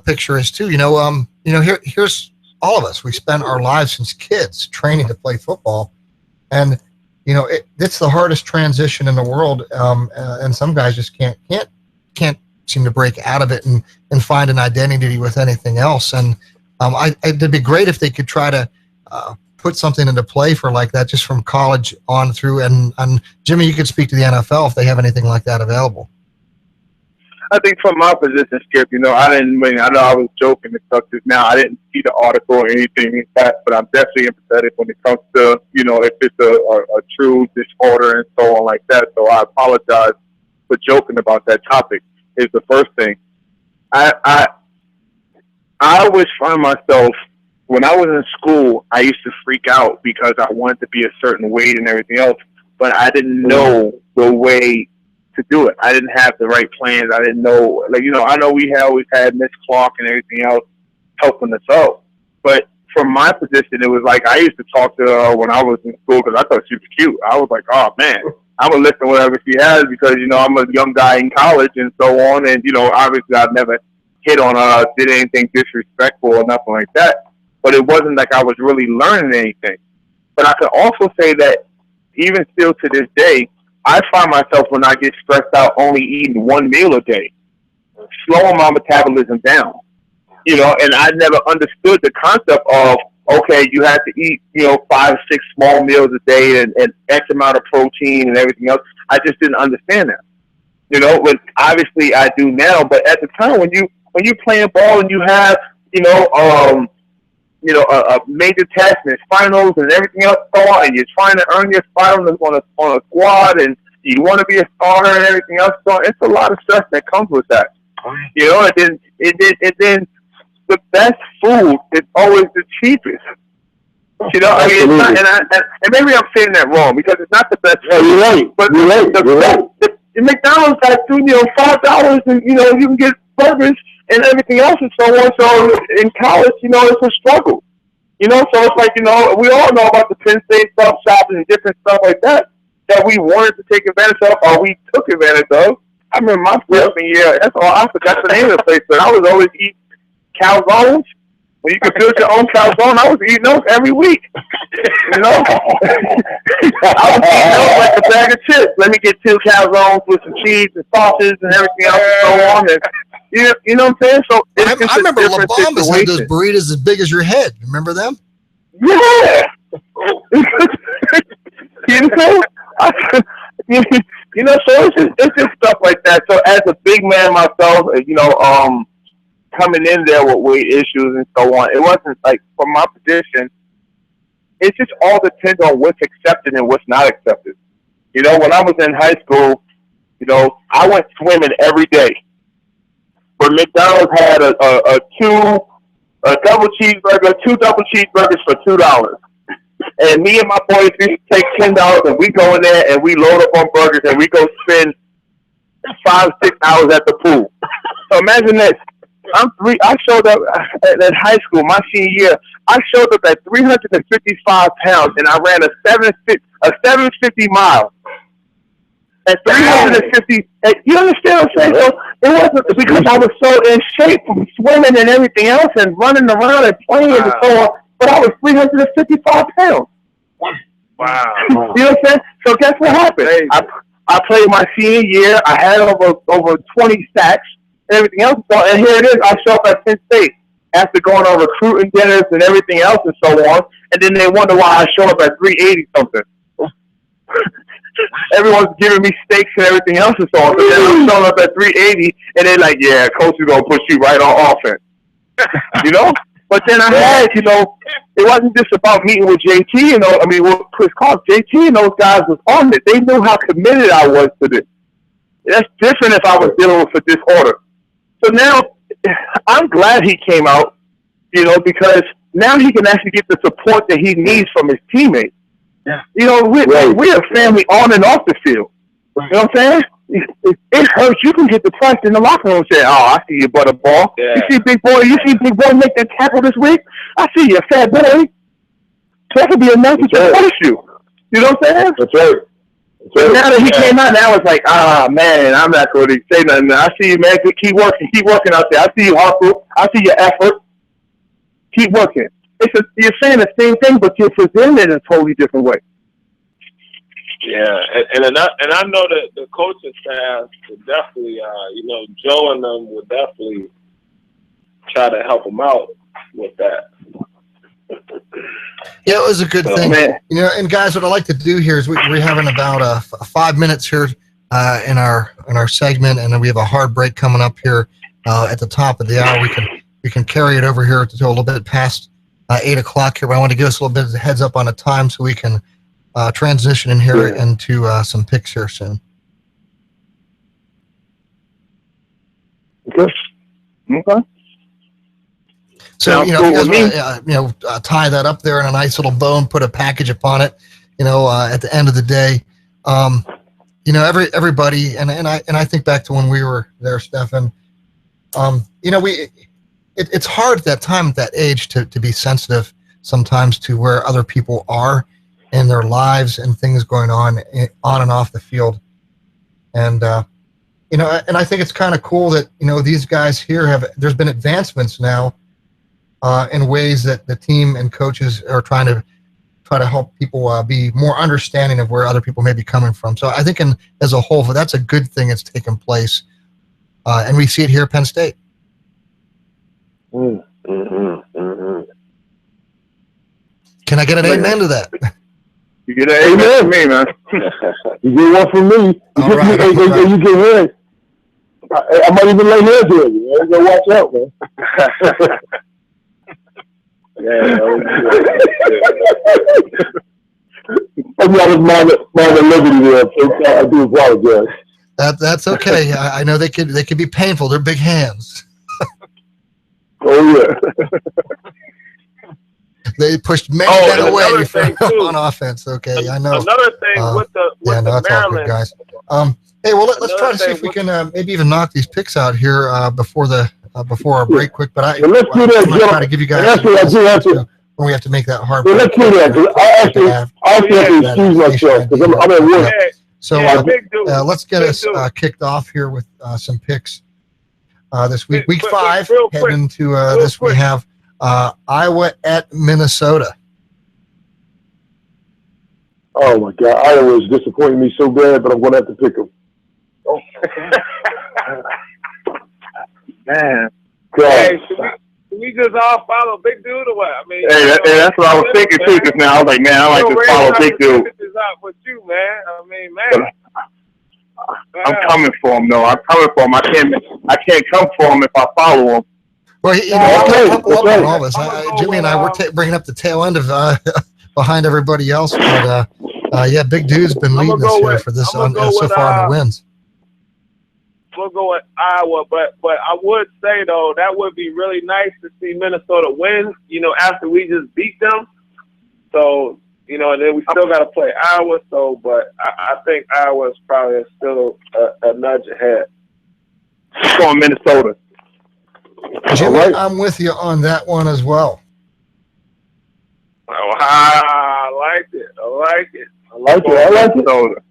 picture is too. Here's all of us. We spent our lives since kids training to play football, and it's the hardest transition in the world. And some guys just can't seem to break out of it and find an identity with anything else. And it'd be great if they could try to put something into play for like that, just from college on through. And Jimmy, you could speak to the NFL if they have anything like that available. I think from my position, Skip, I know I was joking and stuff just now. I didn't see the article or anything like that, but I'm definitely empathetic when it comes to, if it's a true disorder and so on like that. So I apologize for joking about that topic, is the first thing. I always find myself, when I was in school, I used to freak out because I wanted to be a certain weight and everything else, but I didn't know the way to do it. I didn't have the right plans. I didn't know, I know we always had Miss Clark and everything else helping us out. But from my position, it was like I used to talk to her when I was in school because I thought she was cute. I was like, oh, man, I'm going to listen to whatever she has because, I'm a young guy in college and so on. And, obviously I've never hit on her, did anything disrespectful or nothing like that. But it wasn't like I was really learning anything. But I could also say that even still to this day, I find myself, when I get stressed out, only eating one meal a day, slowing my metabolism down. And I never understood the concept of, okay, you have to eat, 5 or 6 small meals a day and X amount of protein and everything else. I just didn't understand that. But obviously I do now. But at the time when you playing ball and you have, a major test and finals and everything else, and you're trying to earn your spot on a squad, and you want to be a starter and everything else. So it's a lot of stress that comes with that. And then the best food is always the cheapest. It's not, and maybe I'm saying that wrong because it's not the best food. You're right. But you're right. the McDonald's has $5, and you can get burgers and everything else and so on. So in college, it's a struggle. So it's like, we all know about the Penn State stuff, shopping and different stuff like that we wanted to take advantage of or we took advantage of. I remember my freshman year, I forgot the name of the place, but I was always eating calzones. When you could build your own calzone, I was eating those every week. I was eating those like a bag of chips. Let me get 2 calzones with some cheese and sausages and everything else and so on. And, you know what I'm saying? So I remember La Bamba's had those burritos as big as your head. Remember them? Yeah. So it's just stuff like that. So as a big man myself, coming in there with weight issues and so on, it wasn't like, from my position, it just all depends on what's accepted and what's not accepted. You know, when I was in high school, you know, I went swimming every day. But McDonald's had a double cheeseburger, 2 double cheeseburgers for $2. And me and my boys used to take $10 and we go in there and we load up on burgers and we go spend 5-6 hours at the pool. So imagine this. I showed up at high school, my senior year. I showed up at 355 pounds and I ran a 750 mile. At 350, you understand what I'm saying? So it wasn't because I was so in shape from swimming and everything else and running around and playing and so on, but I was 355 pounds. Wow. You know what I'm saying? So guess what happened? I played my senior year. I had over 20 sacks and everything else. So, and here it is. I show up at Penn State after going on recruiting dinners and everything else and so on. And then they wonder why I show up at 380 something. Everyone's giving me steaks and everything else and so on. But then I'm showing up at 380 and they're like, yeah, coach is going to put you right on offense. You know? But then I had, you know, it wasn't just about meeting with JT, you know, I mean, with Chris Clark. JT and those guys was on it. They knew how committed I was to this. That's different if I was dealing with a disorder. So now, I'm glad he came out, you know, because now he can actually get the support that he needs from his teammates. Yeah. You know, we're a family on and off the field. Right. You know what I'm saying? It hurts. You can get depressed in the locker room and say, oh, I see you, butterball. Yeah. You see Big Boy make that tackle this week? I see you, fat boy. So that could be a message to push you. You know what I'm saying? That's right. So now that he came out, now it's like, man, I'm not going to say nothing. I see you, man. Keep working out there. I see you, Harper. I see your effort. Keep working. You're saying the same thing, but you're presenting it in a totally different way. Yeah, and I know that the coaching staff would definitely, you know, Joe and them would definitely try to help him out with that. Yeah, it was a good thing. Man. You know, and guys, what I like to do here is we're having about 5 minutes here in our segment, and then we have a hard break coming up here at the top of the hour. We can carry it over here to a little bit past 8 o'clock here, but I want to give us a little bit of a heads up on the time so we can transition in here into some picks here soon. Okay. So, you know, if you guys want to, tie that up there in a nice little bow and put a package upon it, you know, at the end of the day, you know, everybody, and I think back to when we were there, Stefan, you know, it's hard at that time, at that age, to be sensitive sometimes to where other people are in their lives and things going on and off the field. And, you know, and I think it's kind of cool that, you know, these guys here there's been advancements now in ways that the team and coaches are trying to help people be more understanding of where other people may be coming from. So I think as a whole, that's a good thing that's taken place. And we see it here at Penn State. Can I get an amen to that? You get an amen from me, man. You get one from me. All right. You get one. I might even lay hands on you. Man. Go watch out, man. I was mind of liberty there, so I do apologize. That's okay. I know they could be painful. They're big hands. Oh yeah. They pushed many men away on offense. Okay, I know. Another thing with the Maryland guys. Hey, well, let's try to see if we can maybe even knock these picks out here before our break quick. But let's do that. I'm try to give you guys when we have to make that hard. Well, let's do that. I actually have to excuse myself because I'm at work. So let's get us kicked off here with some picks this week. Week 5, heading into this, we have Iowa at Minnesota. Oh my God, Iowa is disappointing me so bad, but I'm going to have to pick them. Oh. Man. Hey, should we just all follow Big Dude or what? I mean, that's what I was thinking too just now. I was like, man, I like to follow Big Dude. With you, man. I mean, man. I'm coming for him, though. I'm coming for him. I can't come for him if I follow him. Well, you know, all of us. Jimmy and I were bringing up the tail end of behind everybody else. But yeah, Big Dude's been leading us here for this so far on the wins. We'll go with Iowa, but I would say though that would be really nice to see Minnesota win. After we just beat them. So and then we still got to play Iowa. So, but I think Iowa is probably still a nudge ahead. Going Minnesota. Jimmy, right. I'm with you on that one as well. Oh, I like it. Minnesota.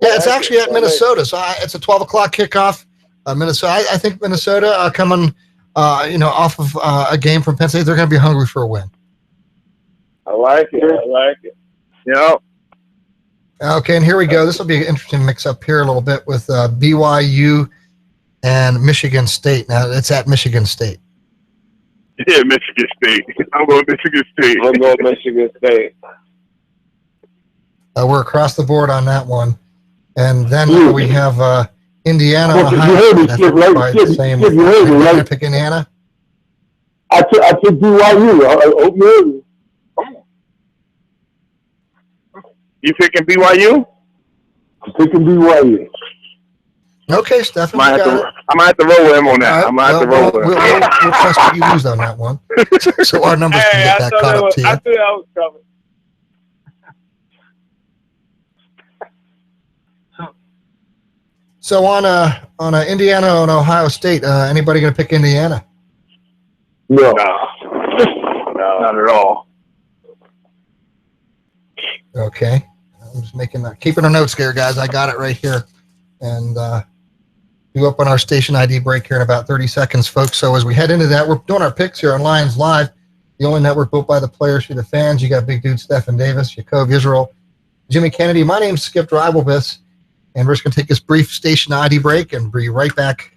Yeah, it's actually at Minnesota, so it's a 12 o'clock kickoff. Minnesota, I think Minnesota coming, off of a game from Penn State, they're going to be hungry for a win. I like it. Yep. Okay, and here we go. This will be an interesting mix-up here a little bit with BYU and Michigan State. Now, it's at Michigan State. Yeah, Michigan State. I'm going Michigan State. We're across the board on that one. And then we have Indiana, Ohio. That's the same. You're going to pick Indiana? I took BYU. You picking BYU? I'm picking BYU. Okay, Stephen. I might have to roll with him on that. We'll trust what you lose on that one. So our numbers can get that caught up to you. I knew that was coming. So on Indiana and Ohio State, anybody going to pick Indiana? No, not at all. Okay, I'm just keeping our notes here, guys. I got it right here, and do up on our station ID break here in about 30 seconds, folks. So as we head into that, we're doing our picks here on Lions Live, the only network built by the players for the fans. You got Big Dude Stephen Davis, Yaacov, Yisrael, Jimmy Kennedy. My name's Skip Dreibelbis. And we're just going to take this brief station ID break and be right back.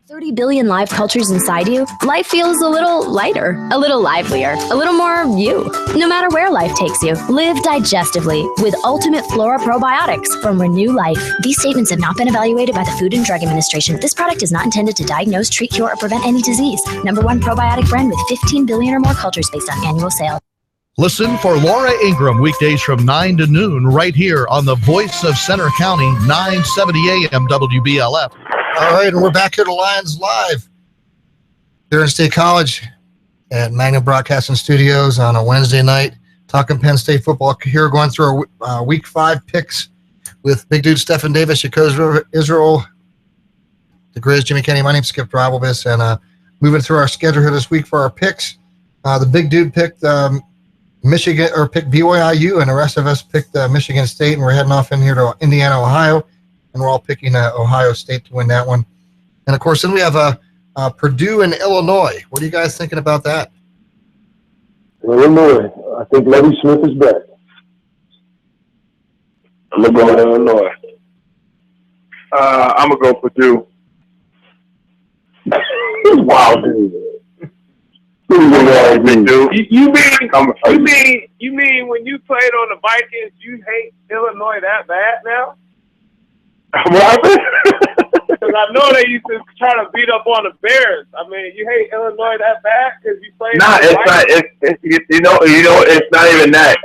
30 billion live cultures inside you, life feels a little lighter, a little livelier, a little more you. No matter where life takes you, live digestively with Ultimate Flora Probiotics from Renew Life. These statements have not been evaluated by the Food and Drug Administration. This product is not intended to diagnose, treat, cure, or prevent any disease. #1 probiotic brand with 15 billion or more cultures based on annual sales. Listen for Laura Ingram weekdays from 9 to noon right here on the Voice of Center County, 970 AM WBLF. All right, and we're back here to Lions Live here in State College at Magna Broadcasting Studios on a Wednesday night, talking Penn State football here, going through our Week 5 picks with Big Dude Stephen Davis, Yaacov, Israel, the Grizz, Jimmy Kennedy. My name's Skip Dreibelbis, and moving through our schedule here this week for our picks. The Big Dude picked Michigan, or picked BYU, and the rest of us picked Michigan State, and we're heading off in here to Indiana, Ohio, and we're all picking Ohio State to win that one. And of course, then we have Purdue and Illinois. What are you guys thinking about that? Illinois. I think Lovie Smith is back. I'm going to go Illinois. I'm going to go Purdue. Wow, dude. You mean when you played on the Vikings, you hate Illinois that bad now? What happened? Because I know they used to try to beat up on the Bears. I mean, you hate Illinois that bad because you played. Nah, it's not. It's not even that.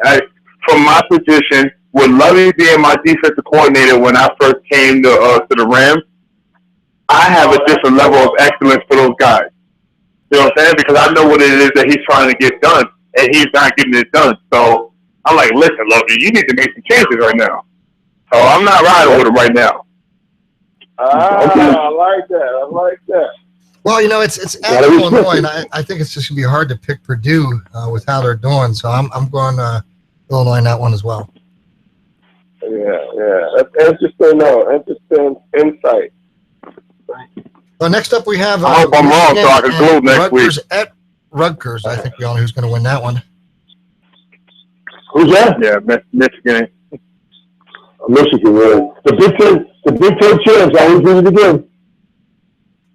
From my position, with Lovie being my defensive coordinator when I first came to the Rams, I have a different level of excellence for those guys. You know what I'm saying? Because I know what it is that he's trying to get done, and he's not getting it done. So I'm like, listen, Lovie, you need to make some changes right now. So I'm not riding with him right now. I like that. Well, it's at Illinois, and I think it's just going to be hard to pick Purdue with how they're doing. So I'm going Illinois in that one as well. Yeah. That's interesting, interesting insight. Well, next up we have. I hope I'm wrong, so I can go next week. At Rutgers, I think we all know who's going to win that one. Who's that? Yeah, Michigan. Michigan, yeah. The Big Ten champs always win it again.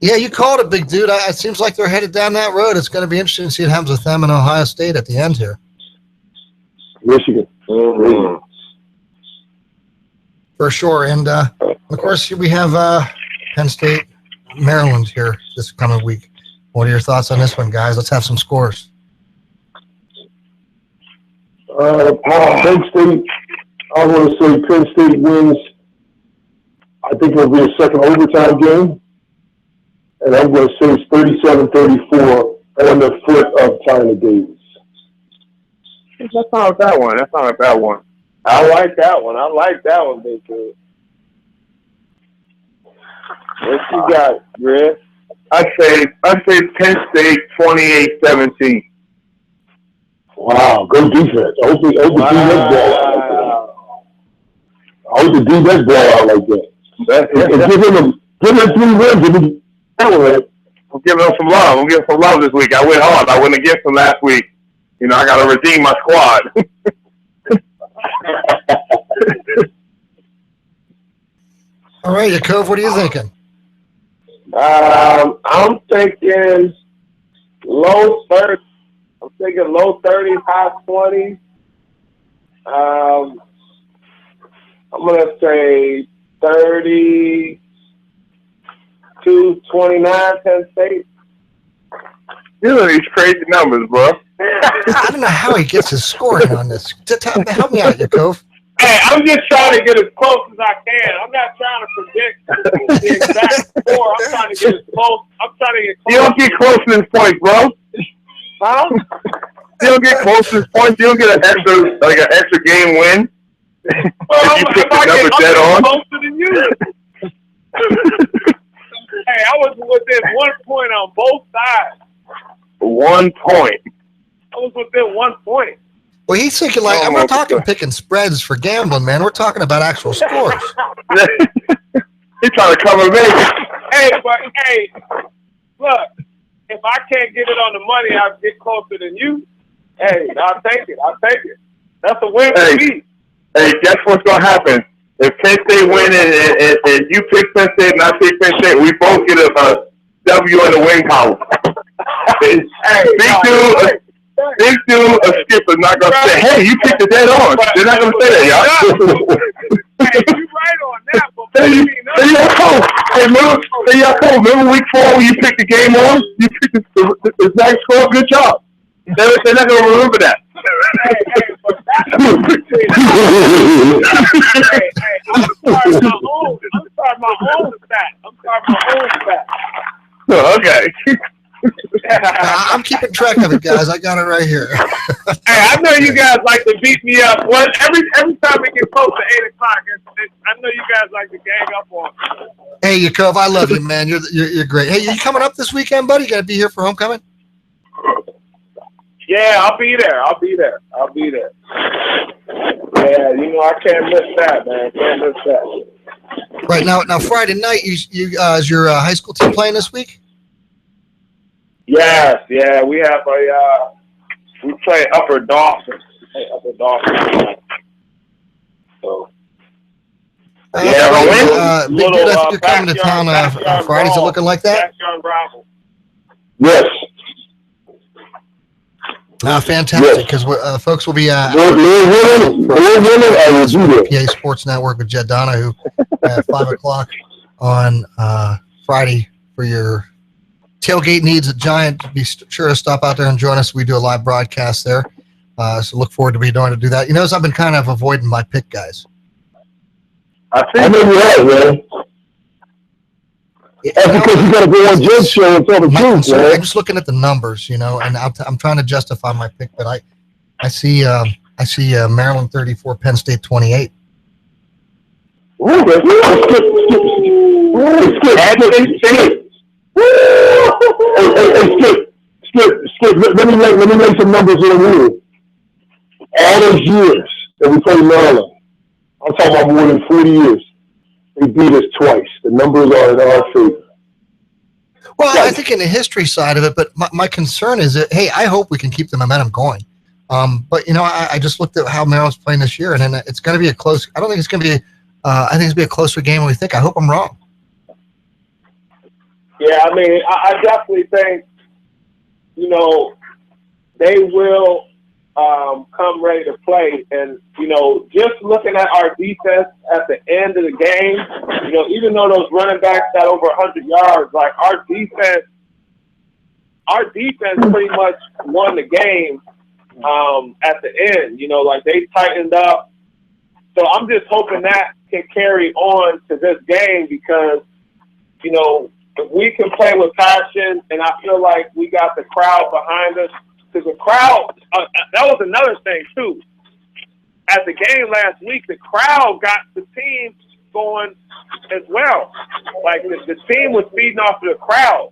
Yeah, you called it, Big Dude. It seems like they're headed down that road. It's going to be interesting to see what happens with them and Ohio State at the end here. Michigan. Mm-hmm. For sure. And, of course, we have Penn State, Maryland here this coming week. What are your thoughts on this one, guys? Let's have some scores. Penn State, I want to say Penn State wins. I think it'll be a second overtime game. And I'm going to say it's 37-34 on the foot of China Davis. That's not a bad one. That's not a bad one. I like that one, Big Kid. What you got, Griff? I say Penn State 28-17. Wow, good defense. I hope the defense ball out. I hope the defense ball out like that. Give him 3 wins. I'm giving them some love. I'm giving some love this week. I went hard. I went against them last week. You know, I got to redeem my squad. All right, Yaacov, what are you thinking? I'm thinking low 30s. I'm thinking low 30s, high 20s. I'm going to say 32-29 Penn State. These are these crazy numbers, bro. I don't know how he gets his scoring on this. Help me out, Yaacov. Hey, I'm just trying to get as close as I can. I'm not trying to predict the exact score. I'm trying to get as close. You don't get close to this point, bro. Huh? You don't get close to this point. You don't get an extra game win. Well, you pick the number dead on. Closer than you. Hey, I was within 1 point on both sides. 1 point. I was within 1 point. Well, he's thinking like, I'm not talking picking spreads for gambling, man. We're talking about actual scores. He's trying to cover me. Hey, look, if I can't get it on the money, I'll get closer than you. Hey, I'll take it. That's a win for me. Hey, guess what's going to happen? If Penn State win and you pick Penn State and I pick Penn State, we both get a W in the win column. Big dude, a skipper, not going to say, hey, you picked the dead on. They're not going to say that, y'all. Hey, you right on that, but remember week 4 when you picked the game on? You picked the exact score? Good job. They're not going to remember that. I'm starting my own stat. Oh, okay. I'm keeping track of it, guys. I got it right here. Hey, I know you guys like to beat me up. Well, every time we get close to 8 o'clock, I know you guys like to gang up on me. Hey, Yaacov, I love you, man. You're great. Hey, you coming up this weekend, buddy? You got to be here for homecoming? Yeah, I'll be there. Yeah, you know, I can't miss that, man. Right now Friday night, you is your high school team playing this week? Yes, yeah, we have we play Upper Dawson. So. Big dude, I think you're coming to town Fridays. Are looking like that? Yes. Fantastic, because folks will be PA Sports Network with Jed Donahue at 5 o'clock on Friday for your tailgate needs at Giant. Be sure to stop out there and join us. We do a live broadcast there, so look forward to be doing to do that. You notice I've been kind of avoiding my pick guys. I know you have, man. That's because you got to go on Jed's show and tell the truth, man. I'm just looking at the numbers, you know, and I'm trying to justify my pick, but I see Maryland 34, Penn State 28. Skip. Let me lay some numbers in the room. All those years that we played Maryland, I'm talking about more than 40 years. They beat us twice. The numbers are in our favor. Well, I think in the history side of it, but my concern is that, hey, I hope we can keep the momentum going. But, you know, I just looked at how Maryland's playing this year, and then it's going to be a close – I don't think it's going to be I think it's going to be a closer game than we think. I hope I'm wrong. Yeah, I mean, I definitely think, you know, they will come ready to play. And, you know, just looking at our defense at the end of the game, you know, even though those running backs got over 100 yards, like our defense pretty much won the game at the end. You know, like they tightened up. So I'm just hoping that can carry on to this game because, you know, if we can play with passion, and I feel like we got the crowd behind us, because the crowd, that was another thing too. At the game last week, the crowd got the team going as well. Like the team was feeding off of the crowd.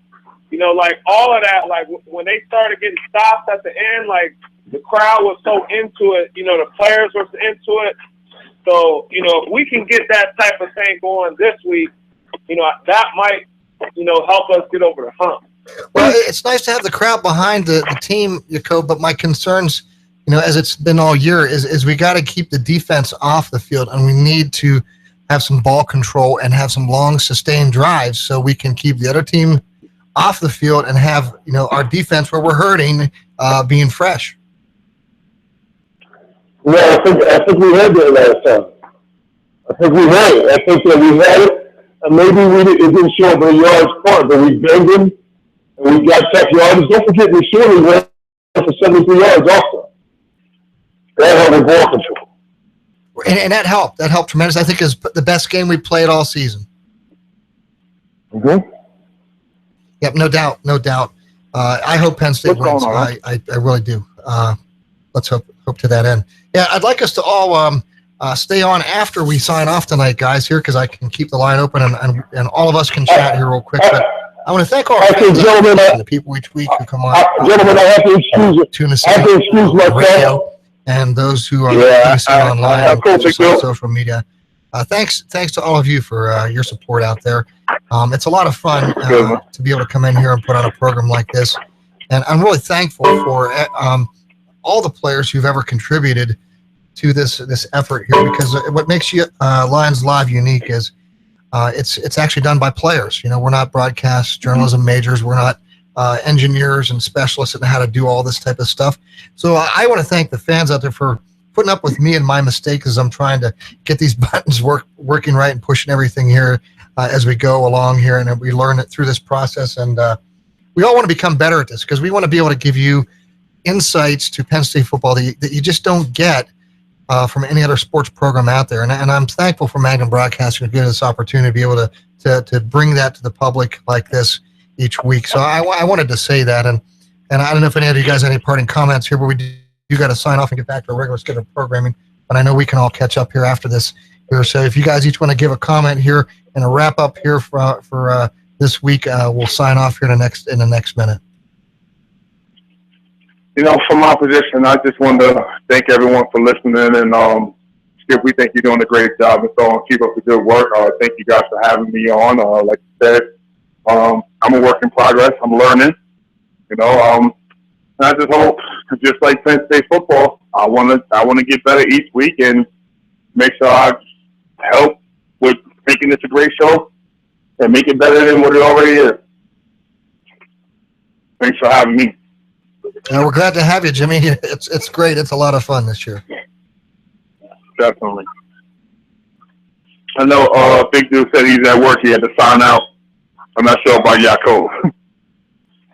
You know, like all of that, like when they started getting stops at the end, like the crowd was so into it, you know, the players were into it. So, you know, if we can get that type of thing going this week, you know, that might, you know, help us get over the hump. Well, it's nice to have the crowd behind the team, Yaacov, but my concerns, you know, as it's been all year, is we got to keep the defense off the field, and we need to have some ball control and have some long, sustained drives so we can keep the other team off the field and have, you know, our defense where we're hurting being fresh. Well, I think we had that last time. I think we had it. I think that we had it, and maybe it didn't show up in the yards part, but we banged them, and we got tech yards. Don't forget, we surely went for 73 yards also. That helped with ball control. And that helped. That helped tremendously. I think is the best game we played all season. Mm-hmm. Yep, no doubt, no doubt. I hope Penn State wins. I really do. Let's hope to that end. Yeah, I'd like us to all stay on after we sign off tonight, guys, here, because I can keep the line open and all of us can chat here real quick. But I want to thank all our fans and the people each week who come on. Gentlemen, I have to excuse it. Tune us I have to excuse myself. And those who are listening online and on social media. Thanks to all of you for your support out there. It's a lot of fun to be able to come in here and put on a program like this. And I'm really thankful for all the players who've ever contributed to this effort here, because what makes you Lions Live unique is it's actually done by players. You know, we're not broadcast journalism majors. We're not engineers and specialists in how to do all this type of stuff. So I want to thank the fans out there for putting up with me and my mistakes as I'm trying to get these buttons working right and pushing everything here as we go along here, and we learn it through this process. And we all want to become better at this, because we want to be able to give you insights to Penn State football that you just don't get from any other sports program out there. And I'm thankful for Magnum Broadcasting to give us this opportunity to be able to bring that to the public like this each week. So I wanted to say that, and I don't know if any of you guys have any parting comments here, but you got to sign off and get back to our regular scheduled programming. But I know we can all catch up here after this here. So if you guys each want to give a comment here and a wrap up here for this week, we'll sign off here in the next minute. You know, from my position, I just want to thank everyone for listening, and Skip, we think you're doing a great job, and so keep up the good work. Thank you guys for having me on. Like you said, I'm a work in progress. I'm learning, you know. And I just hope, just like Penn State football, I want to get better each week and make sure I help with making this a great show and make it better than what it already is. Thanks for having me. We're glad to have you, Jimmy. It's great. It's a lot of fun this year. Definitely. I know Big Dude said he's at work. He had to sign out. I'm not sure about Yaacov. I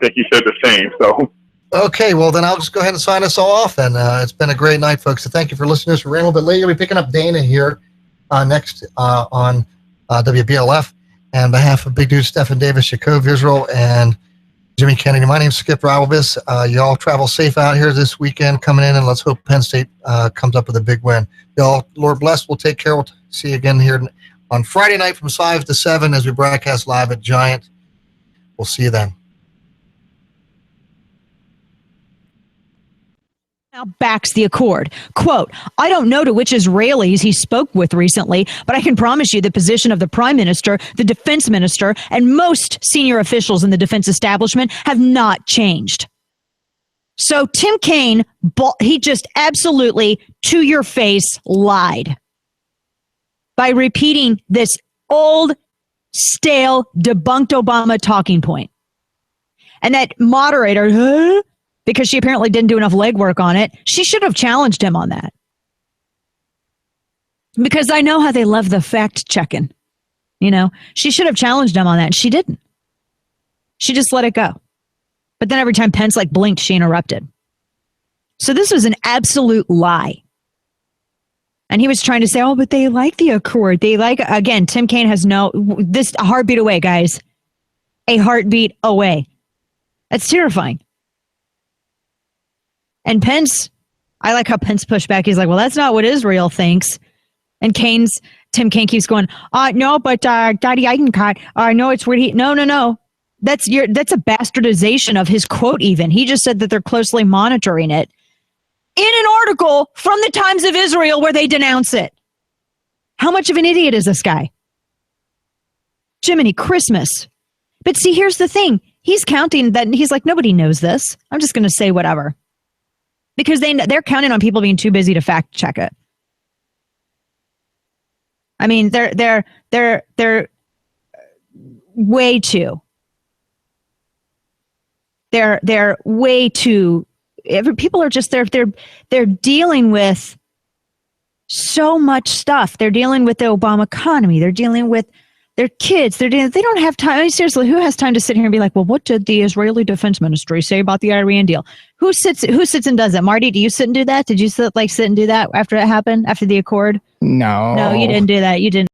think he said the same. So. Okay, well, then I'll just go ahead and sign us all off. And it's been a great night, folks. So thank you for listening to us. We're a little bit late. We'll be picking up Dana here next on WBLF. And on behalf of Big Dude, Stephen Davis, Yaacov, Yisrael, and Jimmy Kennedy, my name's Skip Dreibelbis. Y'all travel safe out here this weekend coming in, and let's hope Penn State comes up with a big win. Y'all, Lord bless. We'll take care. We'll see you again here on Friday night from 5 to 7 as we broadcast live at Giant. We'll see you then. Now backs the accord. Quote, I don't know to which Israelis he spoke with recently, but I can promise you the position of the prime minister, the defense minister, and most senior officials in the defense establishment have not changed. So Tim Kaine, he just absolutely to your face lied by repeating this old, stale, debunked Obama talking point. And that moderator, because she apparently didn't do enough legwork on it, she should have challenged him on that. Because I know how they love the fact checking. You know, she should have challenged him on that. And she didn't. She just let it go. But then every time Pence blinked, she interrupted. So this was an absolute lie. And he was trying to say, oh, but they like the Accord. They like, again, Tim Kaine has a heartbeat away, guys. A heartbeat away. That's terrifying. And Pence, I like how Pence pushed back. He's like, well, that's not what Israel thinks. And Tim Kaine keeps going, no, but Daddy Eichenkat, no, it's where no. That's a bastardization of his quote even. He just said that they're closely monitoring it in an article from the Times of Israel where they denounce it. How much of an idiot is this guy? Jiminy Christmas. But see, here's the thing. He's counting that. He's like, nobody knows this. I'm just going to say whatever. Because they're counting on people being too busy to fact check it. I mean, they're way too. They're way too. People are just they're dealing with so much stuff. They're dealing with the Obama economy. They're dealing with their kids. They don't have time. I mean, seriously, who has time to sit here and be like, well, what did the Israeli Defense Ministry say about the Iran deal? Who sits and does it? Marty, do you sit and do that? Did you sit and do that after it happened, after the Accord? No. No, you didn't do that. You didn't.